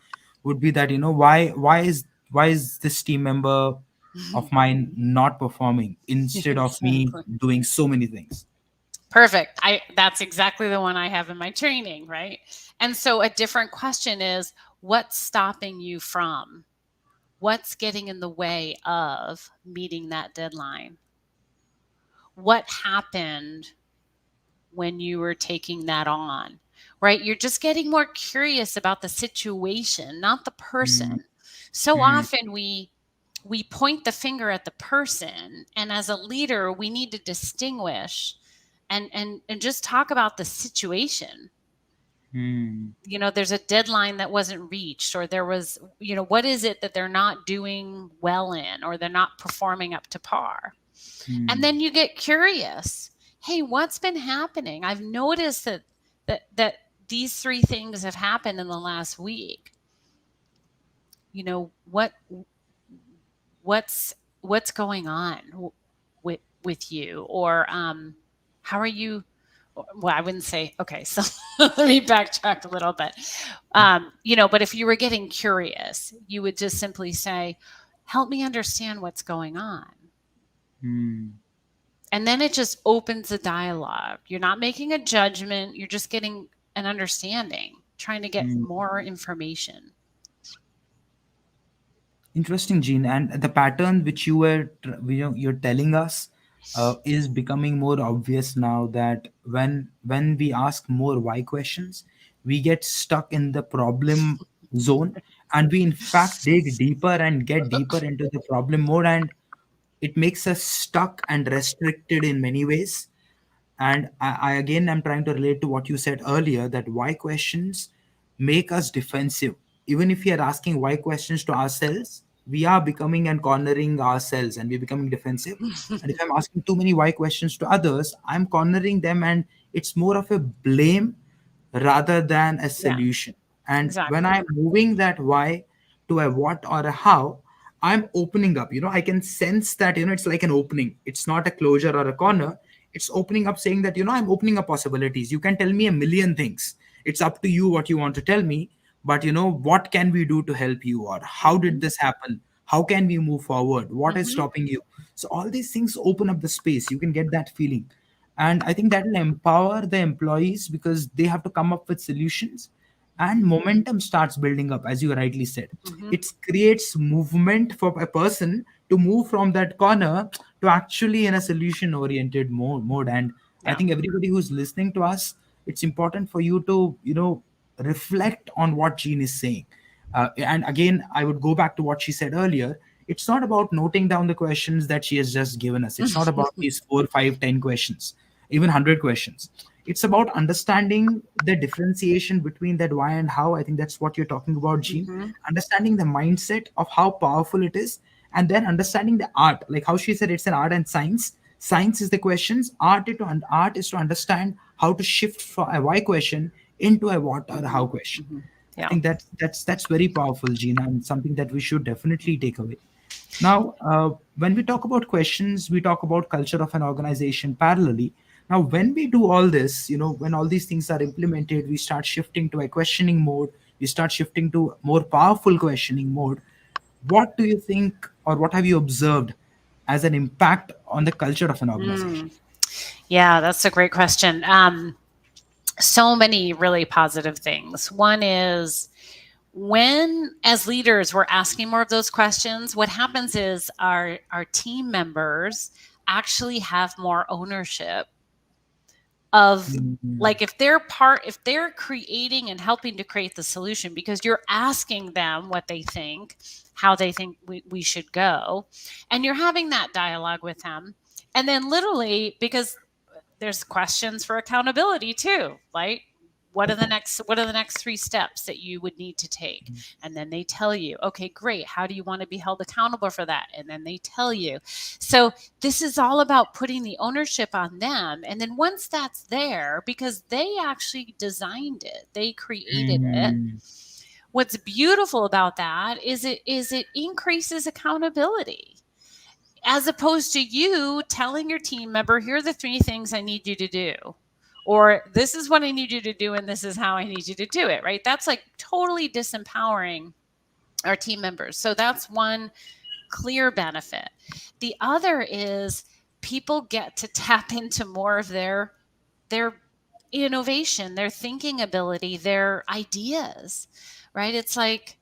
would be that, why is this team member of mine not performing instead of me Exactly. doing so many things? Perfect. I That's exactly the one I have in my training, right? And so a different question is, what's stopping you from? What's getting in the way of meeting that deadline? What happened when you were taking that on? Right? You're just getting more curious about the situation, not the Hmm. person. So Hmm. often we point the finger at the person, and as a leader we need to distinguish and just talk about the situation. Hmm. There's a deadline that wasn't reached, or there was, what is it that they're not doing well in, or they're not performing up to par. And Hmm. then you get curious. Hey, what's been happening? I've noticed that these three things have happened in the last week. What's going on with you? Or how are you? Well, I wouldn't say, okay, so let me backtrack a little bit. But if you were getting curious, you would just simply say, help me understand what's going on. Hmm. And then it just opens a dialogue. You're not making a judgment, you're just getting an understanding, trying to get Hmm. more information. Interesting, Gene. And the pattern which you're telling us is becoming more obvious now, that when we ask more why questions, we get stuck in the problem zone, and we in fact dig deeper and get deeper into the problem mode, and it makes us stuck and restricted in many ways. And I again am trying to relate to what you said earlier, that why questions make us defensive. Even if we are asking why questions to ourselves, we are becoming and cornering ourselves, and we're becoming defensive. And if I'm asking too many why questions to others, I'm cornering them, and it's more of a blame rather than a Yeah, solution. And when exactly. I'm moving that why to a what or a how, I'm opening up. I can sense that, it's like an opening. It's not a closure or a Hmm. corner. It's opening up, saying that, I'm opening up possibilities. You can tell me a million things. It's up to you what you want to tell me. But, what can we do to help you? Or how did Hmm. this happen? How can we move forward? What is Hmm. stopping you? So all these things open up the space. You can get that feeling. And I think that will empower the employees, because they have to come up with solutions, and momentum starts building up, as you rightly said. Hmm. It creates movement for a person to move from that corner to actually in a solution oriented mode. And I Yeah. think everybody who's listening to us, it's important for you to reflect on what Jean is saying. And again, I would go back to what she said earlier. It's not about noting down the questions that she has just given us. It's not about these 4, 5, 10 questions, even 100 questions. It's about understanding the differentiation between that why and how. I think that's what you're talking about, Jean. Hmm. Understanding the mindset of how powerful it is, and then understanding the art, like how she said, it's an art and science. Science is the questions, art is to understand how to shift from a why question into a what or a Hmm. how question. Hmm. I Yeah. think that's very powerful, Gina, and something that we should definitely take away. Now, when we talk about questions, we talk about culture of an organization parallelly. Now, when we do all this, when all these things are implemented, we start shifting to a questioning mode. We start shifting to more powerful questioning mode. What do you think, or what have you observed as an impact on the culture of an organization? Mm. Yeah, that's a great question. So many really positive things. One is when, as leaders, we're asking more of those questions, what happens is our team members actually have more ownership of, Mm, like, if they're creating and helping to create the solution because you're asking them what they think, how they think we should go, and you're having that dialogue with them. And then literally, because there's questions for accountability too, right? What are the next 3 steps that you would need to take? And then they tell you, okay, great, how do you want to be held accountable for that? And then they tell you. So this is all about putting the ownership on them. And then once that's there, because they actually designed it, they created it, mm, what's beautiful about that is it increases accountability, as opposed to you telling your team member, here are the 3 things I need you to do, or this is what I need you to do, and this is how I need you to do it, right? That's like totally disempowering our team members. So that's one clear benefit. The other is people get to tap into more of their innovation, their thinking ability, their ideas, right? It's like,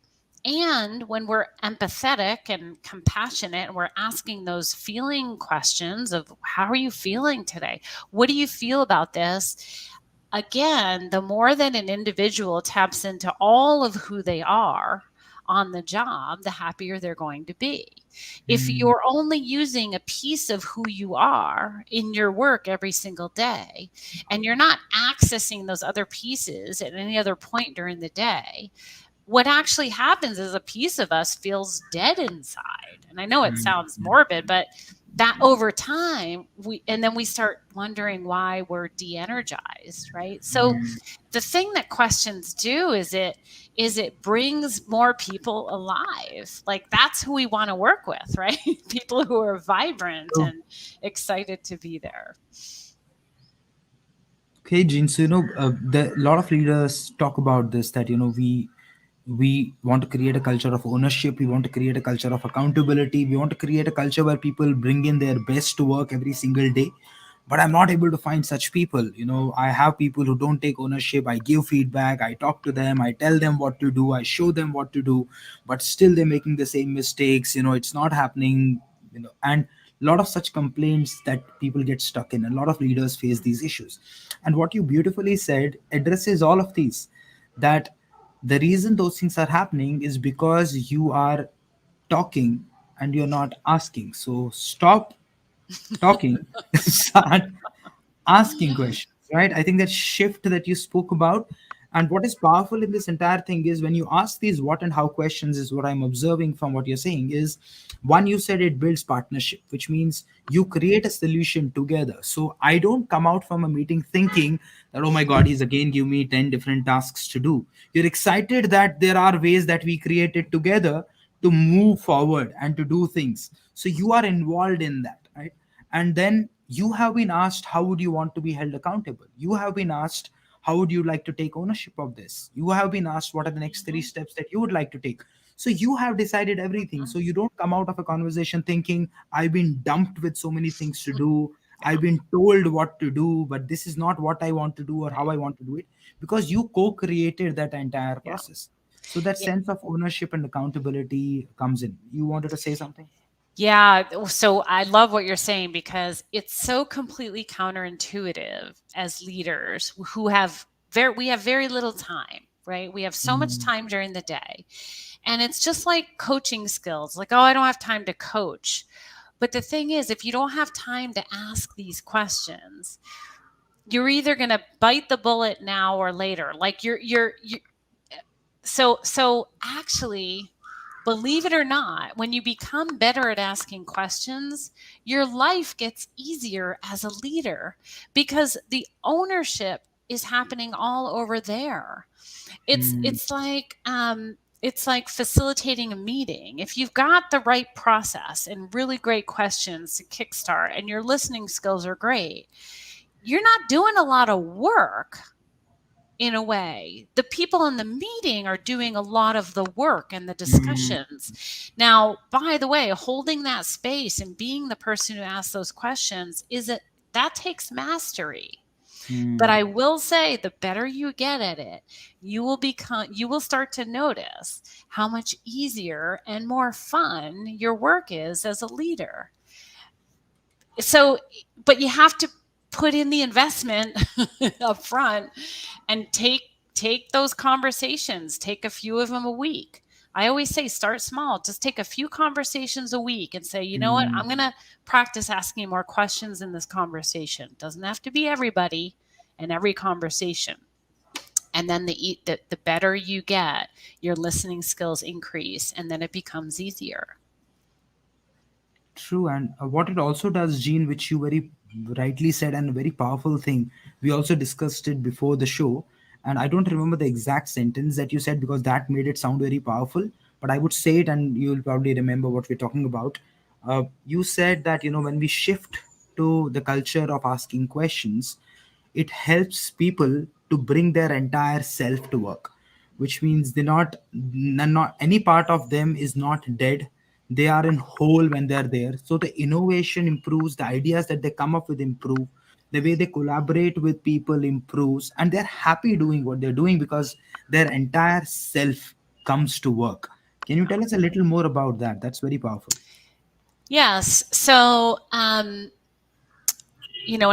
and when we're empathetic and compassionate and we're asking those feeling questions of, how are you feeling today? What do you feel about this? Again, the more that an individual taps into all of who they are on the job, the happier they're going to be. If mm, you're only using a piece of who you are in your work every single day, and you're not accessing those other pieces at any other point during the day, what actually happens is a piece of us feels dead inside. And I know it mm, sounds morbid, but that over time, and then we start wondering why we're de-energized, right? So mm. the thing that questions do is it brings more people alive. Like, that's who we want to work with, right? People who are vibrant So, and excited to be there. okay, Gene. So a lot of leaders talk about this, that we want to create a culture of ownership. We want to create a culture of accountability. We want to create a culture where people bring in their best to work every single day. But I'm not able to find such people. I have people who don't take ownership. I give feedback. I talk to them. I tell them what to do. I show them what to do. But still, they're making the same mistakes. It's not happening. And a lot of such complaints that people get stuck in. A lot of leaders face these issues. And what you beautifully said addresses all of these. That The reason those things are happening is because you are talking and you're not asking. So stop talking, start asking questions, right? I think that shift that you spoke about, and what is powerful in this entire thing is when you ask these what and how questions, is what I'm observing from what you're saying is, one, you said it builds partnership, which means you create a solution together. So I don't come out from a meeting thinking that, oh my god, he's again give me 10 different tasks to do. You're excited that there are ways that we created together to move forward and to do things, so you are involved in that, right? And then you have been asked, how would you want to be held accountable? You have been asked, how would you like to take ownership of this? You have been asked, what are the next three Mhm. steps that you would like to take? So you have decided everything. So you don't come out of a conversation thinking, I've been dumped with so many things to do, Yeah. I've been told what to do, but this is not what I want to do or how Right. I want to do it, because you co-created that entire Yeah. process. So that Yeah. sense of ownership and accountability comes in. You wanted to say something? Yeah, so I love what you're saying because it's so completely counterintuitive as leaders who have we have very little time, right? We have so much Mm, time during the day. And it's just like coaching skills. Like, oh, I don't have time to coach. But the thing is, if you don't have time to ask these questions, you're either going to bite the bullet now or later. Like you're so actually, believe it or not, when you become better at asking questions, your life gets easier as a leader because the ownership is happening all over there. It's mm, it's like it's like facilitating a meeting. If you've got the right process and really great questions to kickstart and your listening skills are great, you're not doing a lot of work in a way. The people in the meeting are doing a lot of the work and the mm, discussions. Now, by the way, holding that space and being the person who asks those questions that takes mastery. But mm. I will say the better you get at it, you will start to notice how much easier and more fun your work is as a leader. So, but you have to put in the investment up front and take those conversations, take a few of them a week. I always say start small, just take a few conversations a week and say, you know what, I'm Mm, going to practice asking more questions in this conversation. Doesn't have to be everybody and every conversation. And then the better you get, your listening skills increase and then it becomes easier. true. And what it also does, Gene, which you very rightly said, and a very powerful thing, we also discussed it before the show. And I don't remember the exact sentence that you said because that made it sound very powerful. But I would say it, and you'll probably remember what we're talking about. You said that, when we shift to the culture of asking questions, it helps people to bring their entire self to work, which means not any part of them is not dead. They are in whole when they're there, so the innovation improves, the ideas that they come up with improve, the way they collaborate with people improves, and they're happy doing what they're doing because their entire self comes to work. Can you Yeah. tell us a little more about that? That's very powerful. Yes. So, and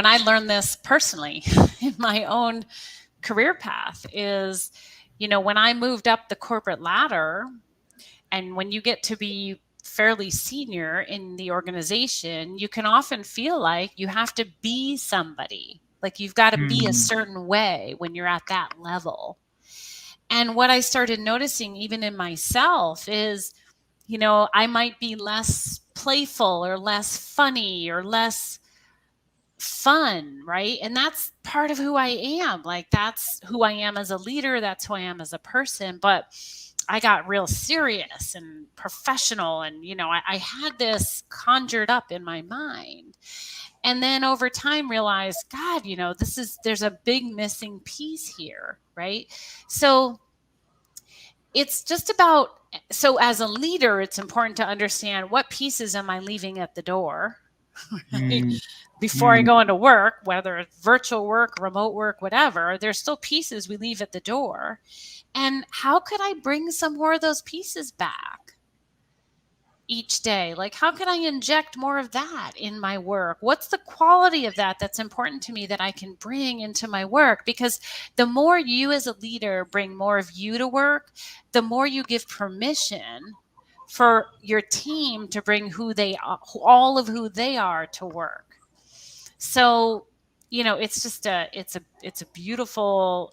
I learned this personally in my own career path is, when I moved up the corporate ladder and when you get to be fairly senior in the organization, you can often feel like you have to be somebody. Like you've got to be a Hmm. certain way when you're at that level. And what I started noticing even in myself is, I might be less playful or less funny or less fun, right? And that's part of who I am. Like that's who I am as a leader, that's who I am as a person. But I got real serious and professional. And, I had this conjured up in my mind. And then over time realized, God, there's a big missing piece here, right? So it's just about, so as a leader, it's important to understand what pieces am I leaving at the door, right? Hmm. Before I Hmm. go into work, whether it's virtual work, remote work, whatever, there's still pieces we leave at the door. And how could I bring some more of those pieces back? each day? Like, how can I inject more of that in my work? What's the quality of that that's important to me that I can bring into my work? Because the more you as a leader bring more of you to work, the more you give permission for your team to bring who they are, all of who they are to work. So, it's just it's a beautiful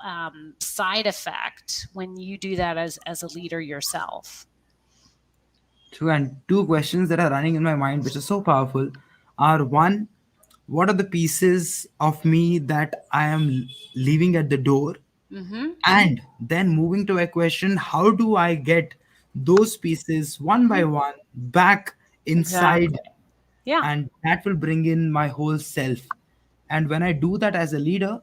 side effect when you do that as a leader yourself. True. And two questions that are running in my mind, which are so powerful, are one, what are the pieces of me that I am leaving at the door? Mm-hmm. And then moving to a question, how do I get those pieces one by Mm-hmm. one back inside? Exactly. Yeah. And that will bring in my whole self. And when I do that as a leader,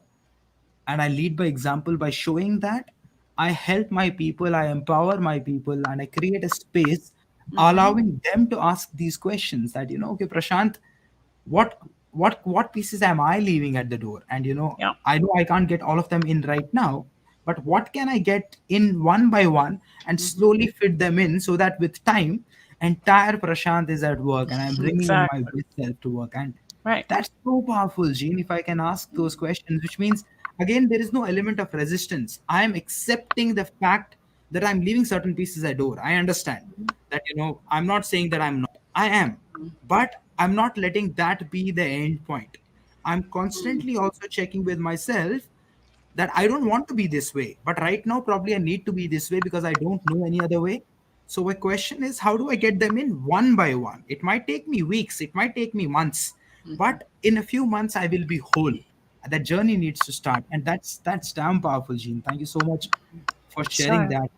and I lead by example by showing that, I help my people, I empower my people, and I create a space Mm-hmm. allowing them to ask these questions that, okay, Prashant, what what pieces am I leaving at the door? And Yeah. I know I can't get all of them in right now, but what can I get in one by one and Mm-hmm. slowly fit them in so that with time, entire Prashant is at work and I'm bringing in my Exactly. best self to work. And Right. that's so powerful, Gene. If I can ask those questions, which means again there is no element of resistance. I am accepting the fact that I'm leaving certain pieces at door. I understand that I'm not saying that I'm not. I am, but I'm not letting that be the end point. I'm constantly also checking with myself that I don't want to be this way, but right now probably I need to be this way because I don't know any other way. So my question is, how do I get them in one by one? It might take me weeks, it might take me months, Mm-hmm. but in a few months I will be whole. That journey needs to start, and that's damn powerful, Gene. Thank you so much for sharing Sure. that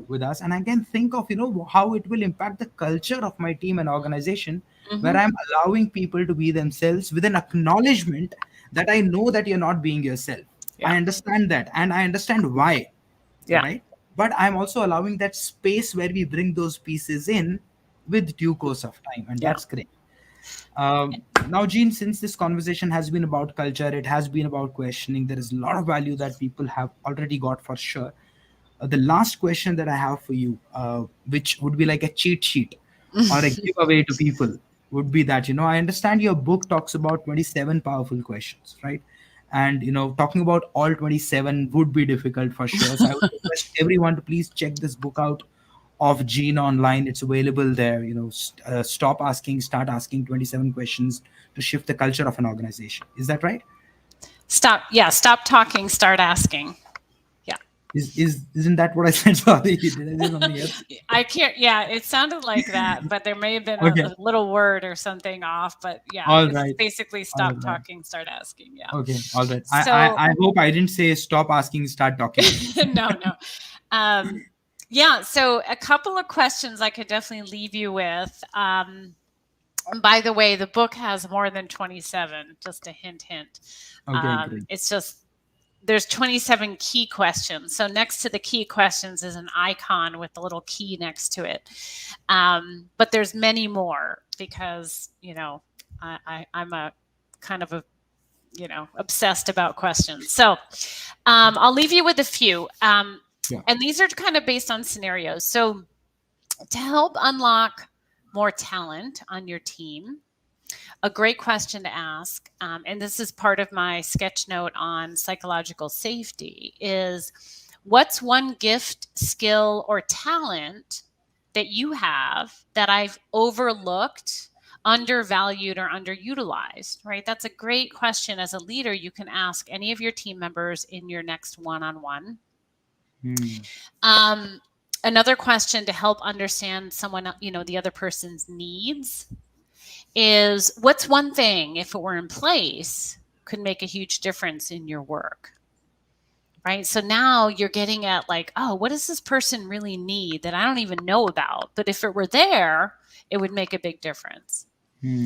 with us. And I can think of how it will impact the culture of my team and organization, where Mm-hmm. I'm allowing people to be themselves with an acknowledgement that I know that you're not being yourself. Yeah. I understand that, and I understand why, Yeah. right? But I'm also allowing that space where we bring those pieces in with due course of time, and Yeah. that's great. Now, Gene, since this conversation has been about culture, it has been about questioning. There is a lot of value that people have already got for sure. The last question that I have for you, which would be like a cheat sheet or a giveaway to people, would be that I understand your book talks about 27 powerful questions, right? And talking about all 27 would be difficult for sure. So I would request everyone to please check this book out of Gene online. It's available there. Stop asking, start asking 27 questions to shift the culture of an organization. Is that right? Stop. Yeah. Stop talking. Start asking. Yeah. Isn't that what I said? Sorry, did I say something else? I can't. Yeah. It sounded like that, but there may have been Okay. a little word or something off. But yeah, All it's right. basically All stop right. talking. Start asking. Yeah. Okay. All right. So I hope I didn't say stop asking, start talking. no, no. Um, yeah. So a couple of questions I could definitely leave you with. By the way, the book has more than 27, just a hint, hint. Okay, great. It's just there's 27 key questions. So next to the key questions is an icon with a little key next to it. But there's many more because, I'm a kind of a, obsessed about questions. So I'll leave you with a few. Yeah. And these are kind of based on scenarios. So to help unlock more talent on your team, a great question to ask, and this is part of my sketch note on psychological safety, is what's one gift, skill, or talent that you have that I've overlooked, undervalued, or underutilized, right? That's a great question as a leader. You can ask any of your team members in your next one on one. Hmm. Another question to help understand someone, the other person's needs is what's one thing, if it were in place, could make a huge difference in your work, right? So now you're getting at like, oh, what does this person really need that I don't even know about? But if it were there, it would make a big difference. Hmm.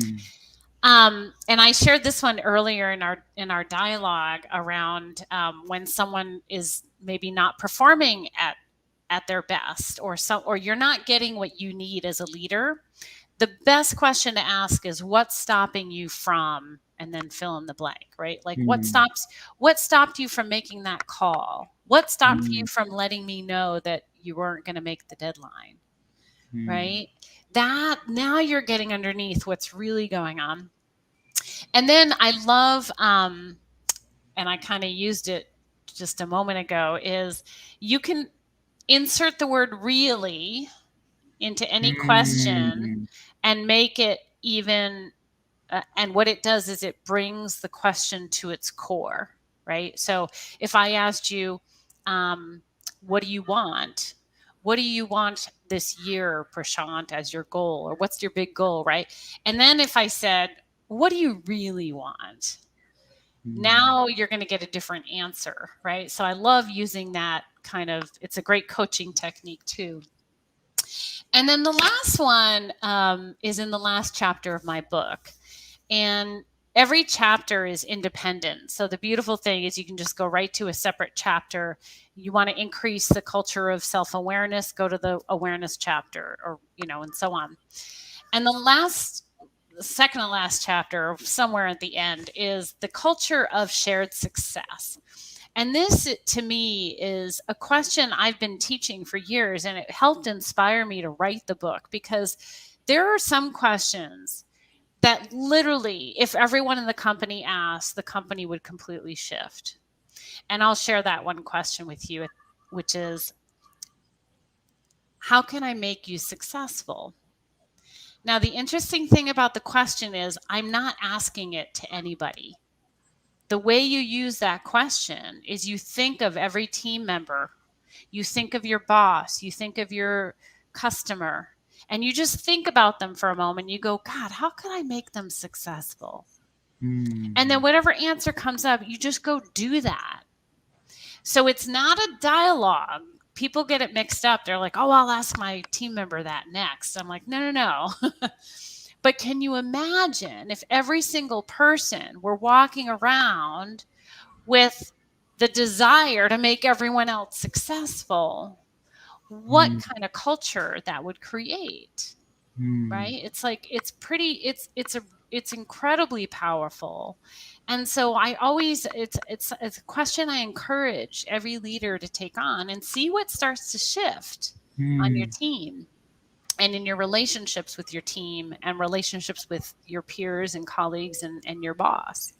And I shared this one earlier in our dialogue around when someone is maybe not performing at their best, or you're not getting what you need as a leader. The best question to ask is what's stopping you from, and then fill in the blank, right? Like Hmm. what stopped you from making that call? What stopped you Hmm. from letting me know that you weren't going to make the deadline? Hmm. Right? that now you're getting underneath what's really going on. And then I love, and I kind of used it just a moment ago, is you can insert the word really into any question Hmm. and make it even, and what it does is it brings the question to its core, right? So if I asked you, um, what do you want? What do you want this year, Prashant, as your goal? Or what's your big goal, right? And then if I said, what do you really want? Hmm. Now you're going to get a different answer, right? So I love using that kind of, it's a great coaching technique too. And then the last one is in the last chapter of my book. And every chapter is independent. So the beautiful thing is you can just go right to a separate chapter. You want to increase the culture of self-awareness, go to the awareness chapter, or, and so on. And the second to last chapter, somewhere at the end, is the culture of shared success. And this, to me, is a question I've been teaching for years, and it helped inspire me to write the book because there are some questions that literally, if everyone in the company asked, the company would completely shift. And I'll share that one question with you, which is, how can I make you successful? Now, the interesting thing about the question is, I'm not asking it to anybody. The way you use that question is you think of every team member, you think of your boss, you think of your customer, and you just think about them for a moment. You go, God, how can I make them successful? And then Hmm. whatever answer comes up, you just go do that. So it's not a dialogue. People get it mixed up. They're like, oh, I'll ask my team member that next. I'm like, no, no, no. But can you imagine if every single person were walking around with the desire to make everyone else successful? What Hmm. kind of culture that would create? Hmm. Right? It's like it's incredibly powerful. And so I always, it's a question I encourage every leader to take on and see what starts to shift on your Hmm. team and in your relationships with your team and relationships with your peers and colleagues and your boss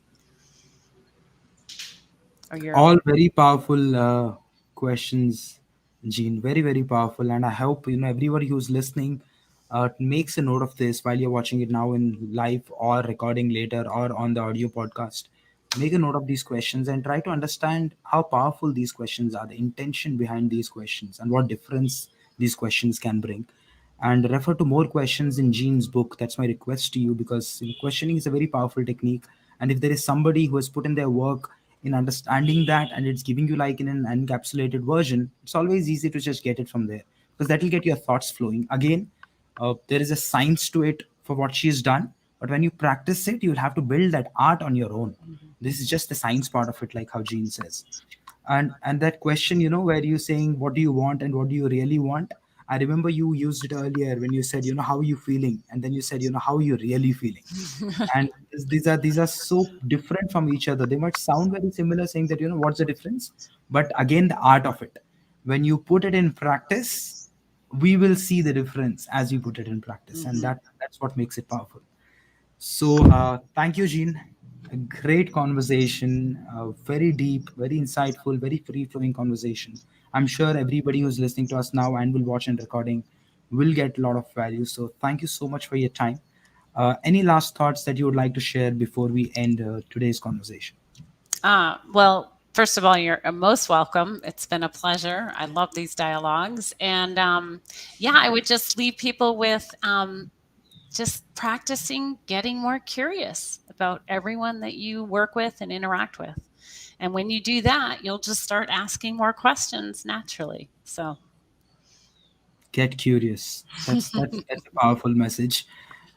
or your. All very powerful questions, Jean. Very, very powerful. And I hope everybody who's listening makes a note of this while you're watching it now in live or recording later or on the audio podcast. Make a note of these questions and try to understand how powerful these questions are, the intention behind these questions, and what difference these questions can bring. And refer to more questions in Jean's book. That's my request to you, because questioning is a very powerful technique. And if there is somebody who has put in their work in understanding that, and it's giving you like in an encapsulated version, it's always easy to just get it from there, because that will get your thoughts flowing again. There is a science to it for what she's done, but when you practice it, you'll have to build that art on your own. This is just the science part of it, like how Jean says. And that question, where you saying what do you want and what do you really want, I remember you used it earlier when you said, how are you feeling, and then you said, how are you really feeling. And these are so different from each other. They might sound very similar, saying that, what's the difference, but again, the art of it, when you put it in practice, we will see the difference as you put it in practice, and Mhm. that's what makes it powerful. So, thank you, Jean. A great conversation, very deep, very insightful, very free flowing conversation. I'm sure everybody who's listening to us now and will watch and recording will get a lot of value. So, thank you so much for your time. Any last thoughts that you would like to share before we end today's conversation? Well, first of all, you're most welcome. It's been a pleasure. I love these dialogues. And yeah, I would just leave people with just practicing getting more curious about everyone that you work with and interact with. And when you do that, you'll just start asking more questions naturally. So, Get curious. That's a powerful message.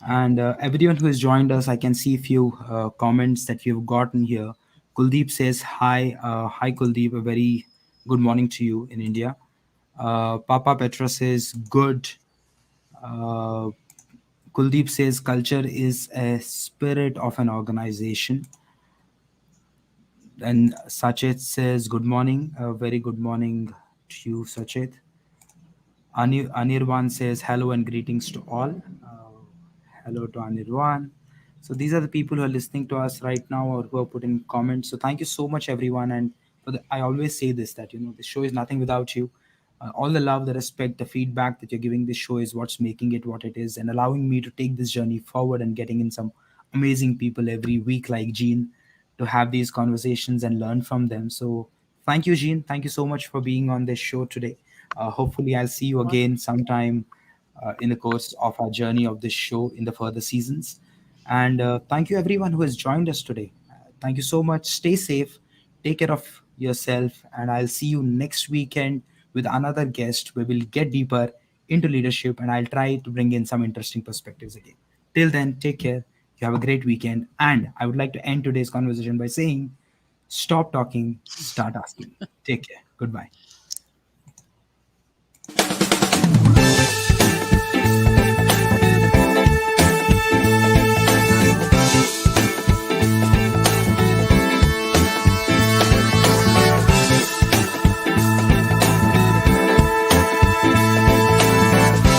And everyone who has joined us, I can see a few comments that you've gotten here. Kuldeep says hi. Hi Kuldeep, a very good morning to you in India. Papa Petra says good. uh, Kuldeep says culture is a spirit of an organization. And Sachet says good morning. A very good morning to you, Sachet. Anirvan says hello and greetings to all. Hello to Anirvan. So these are the people who are listening to us right now or who are putting comments. So thank you so much, everyone. And I always say this that the show is nothing without you. All the love, the respect, the feedback that you're giving this show is what's making it what it is, and allowing me to take this journey forward and getting in some amazing people every week like Jean to have these conversations and learn from them. So thank you, Jean. Thank you so much for being on this show today. Hopefully, I'll see you again sometime in the course of our journey of this show in the further seasons. And thank you, everyone who has joined us today. Thank you so much. Stay safe, take care of yourself, and I'll see you next weekend with another guest where we'll get deeper into leadership and I'll try to bring in some interesting perspectives again. Till then, take care. You have a great weekend. And I would like to end today's conversation by saying, stop talking, start asking. Take care. Goodbye.